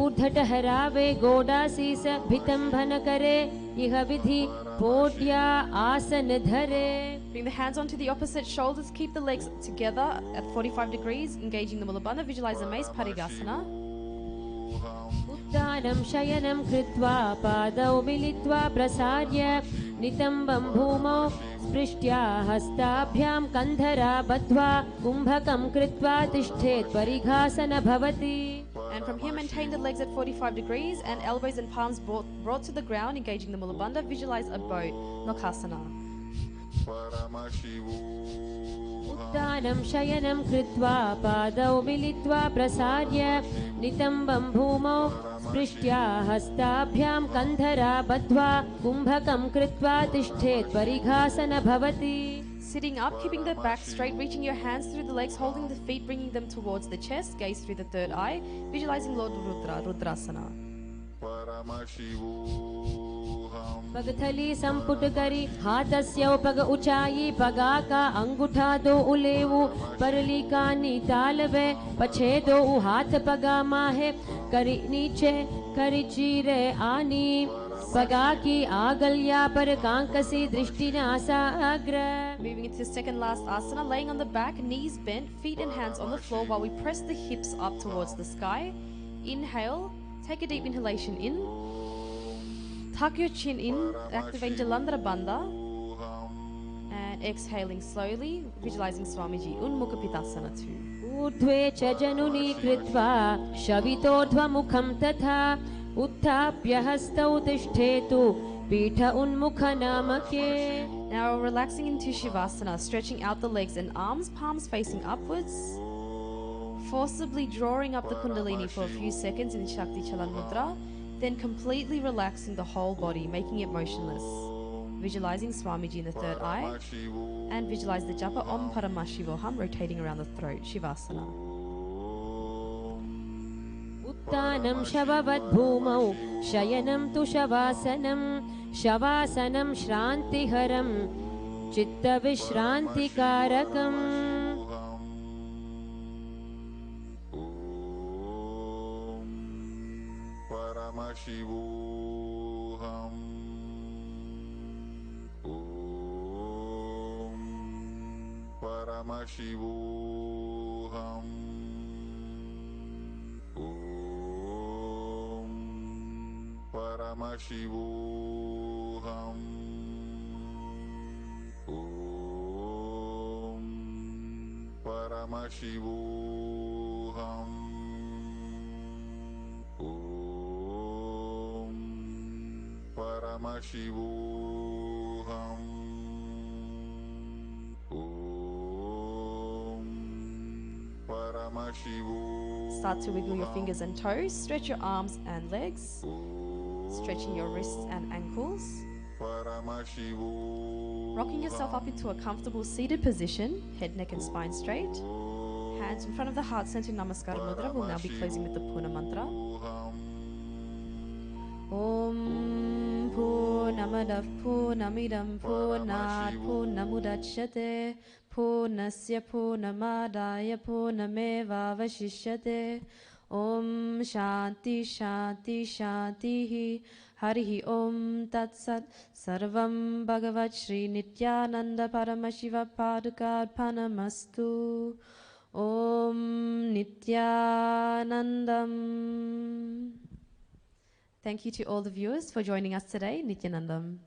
ऊर्ध ठहरावे गोड़ा शीस भितंभन करे यह विधि पोड्या आसन धरे. Bring the hands onto the opposite shoulders, keep the legs together at 45 degrees, engaging the Mulabandha, visualize the mace, Parigasana. उत्तानं शयनं कृत्वा पादौ मिलित्वा प्रसार्य नितम्बं भूमौ स्पृष्ट्या हस्ताभ्यां कन्धरा बद्ध्वा कुम्भकं कृत्वा तिष्ठेत् परिघासन भवति. And from here, maintain the legs at 45 degrees and elbows and palms brought to the ground, engaging the Mulabandha, visualize a boat, Nokhasana. उत्तानं शयनं कृत्वा पादौ मिलित्वा प्रसार्य नितम्बं भूमौ स्पृष्ट्या हस्ताभ्यां कन्धरा बद्ध्वा कुम्भकं कृत्वा तिष्ठेत् परिघासन भवति. Sitting up, keeping the back straight, reaching your hands through the legs, holding the feet, bringing them towards the chest, gaze through the third eye, visualizing Lord Rudra, Rudrasana. पगथली संपुट करी हाथस्य पग ऊंचाई पगा का अंगूठा दो उलेवु परली कानी तालवे पछे दो हाथ पगा माहे करी नीचे करी चीरे आनी पगा की आगल्या पर कांकसी दृष्टि नासाग्र. Moving into the second last asana, laying on the back, knees bent, feet and hands on the floor while we press the hips up towards the sky. Inhale, take a deep inhalation in. Tuck your chin in, activating Jalandhara Bandha. And exhaling slowly, visualizing Swamiji, Unmukha 2. ऊर्ध्वे च जनुनी कृत्वा शवितोर्ध्वमुखं तथा उत्थाप्य हस्तौ तिष्ठेतु पीठ उन्मुख नामके. Now relaxing into Shivasana, stretching out the legs and arms, palms facing upwards. Forcibly drawing up the Kundalini for a few seconds in Shakti Chalan Mudra. Then completely relaxing the whole body, making it motionless. Visualizing Swamiji in the third eye. And visualize the japa Om Parama Shivoham rotating around the throat, Shivasana. उत्तानं शववद्भूमौ शयनं तु शवासनं शवासनं श्रान्तिहरं चित्तविश्रान्तिकारकम्. शिवोऽहम् ॐ परमशिवोऽहम् ॐ परमशिवोऽहम् ॐ परमशिवोऽहम् Paramashivoham Om Paramashivoham. Start to wiggle your fingers and toes, stretch your arms and legs, stretching your wrists and ankles. Rocking yourself up into a comfortable seated position, head, neck and spine straight. Hands in front of the heart center, Namaskar Mudra. We'll now be closing with the Puna Mantra. Om Purnamadav Purnamidam Purnat Purnamudachyate Purnasya Purnamadaya Purnameva Vashishyate. Om Shanti Shanti Shanti Harihi Om Tat Sat Sarvam Bhagavat Shri Nityananda Paramashiva Padukarpanamastu. Om Nityanandam. Thank you to all the viewers for joining us today. Nityanandam.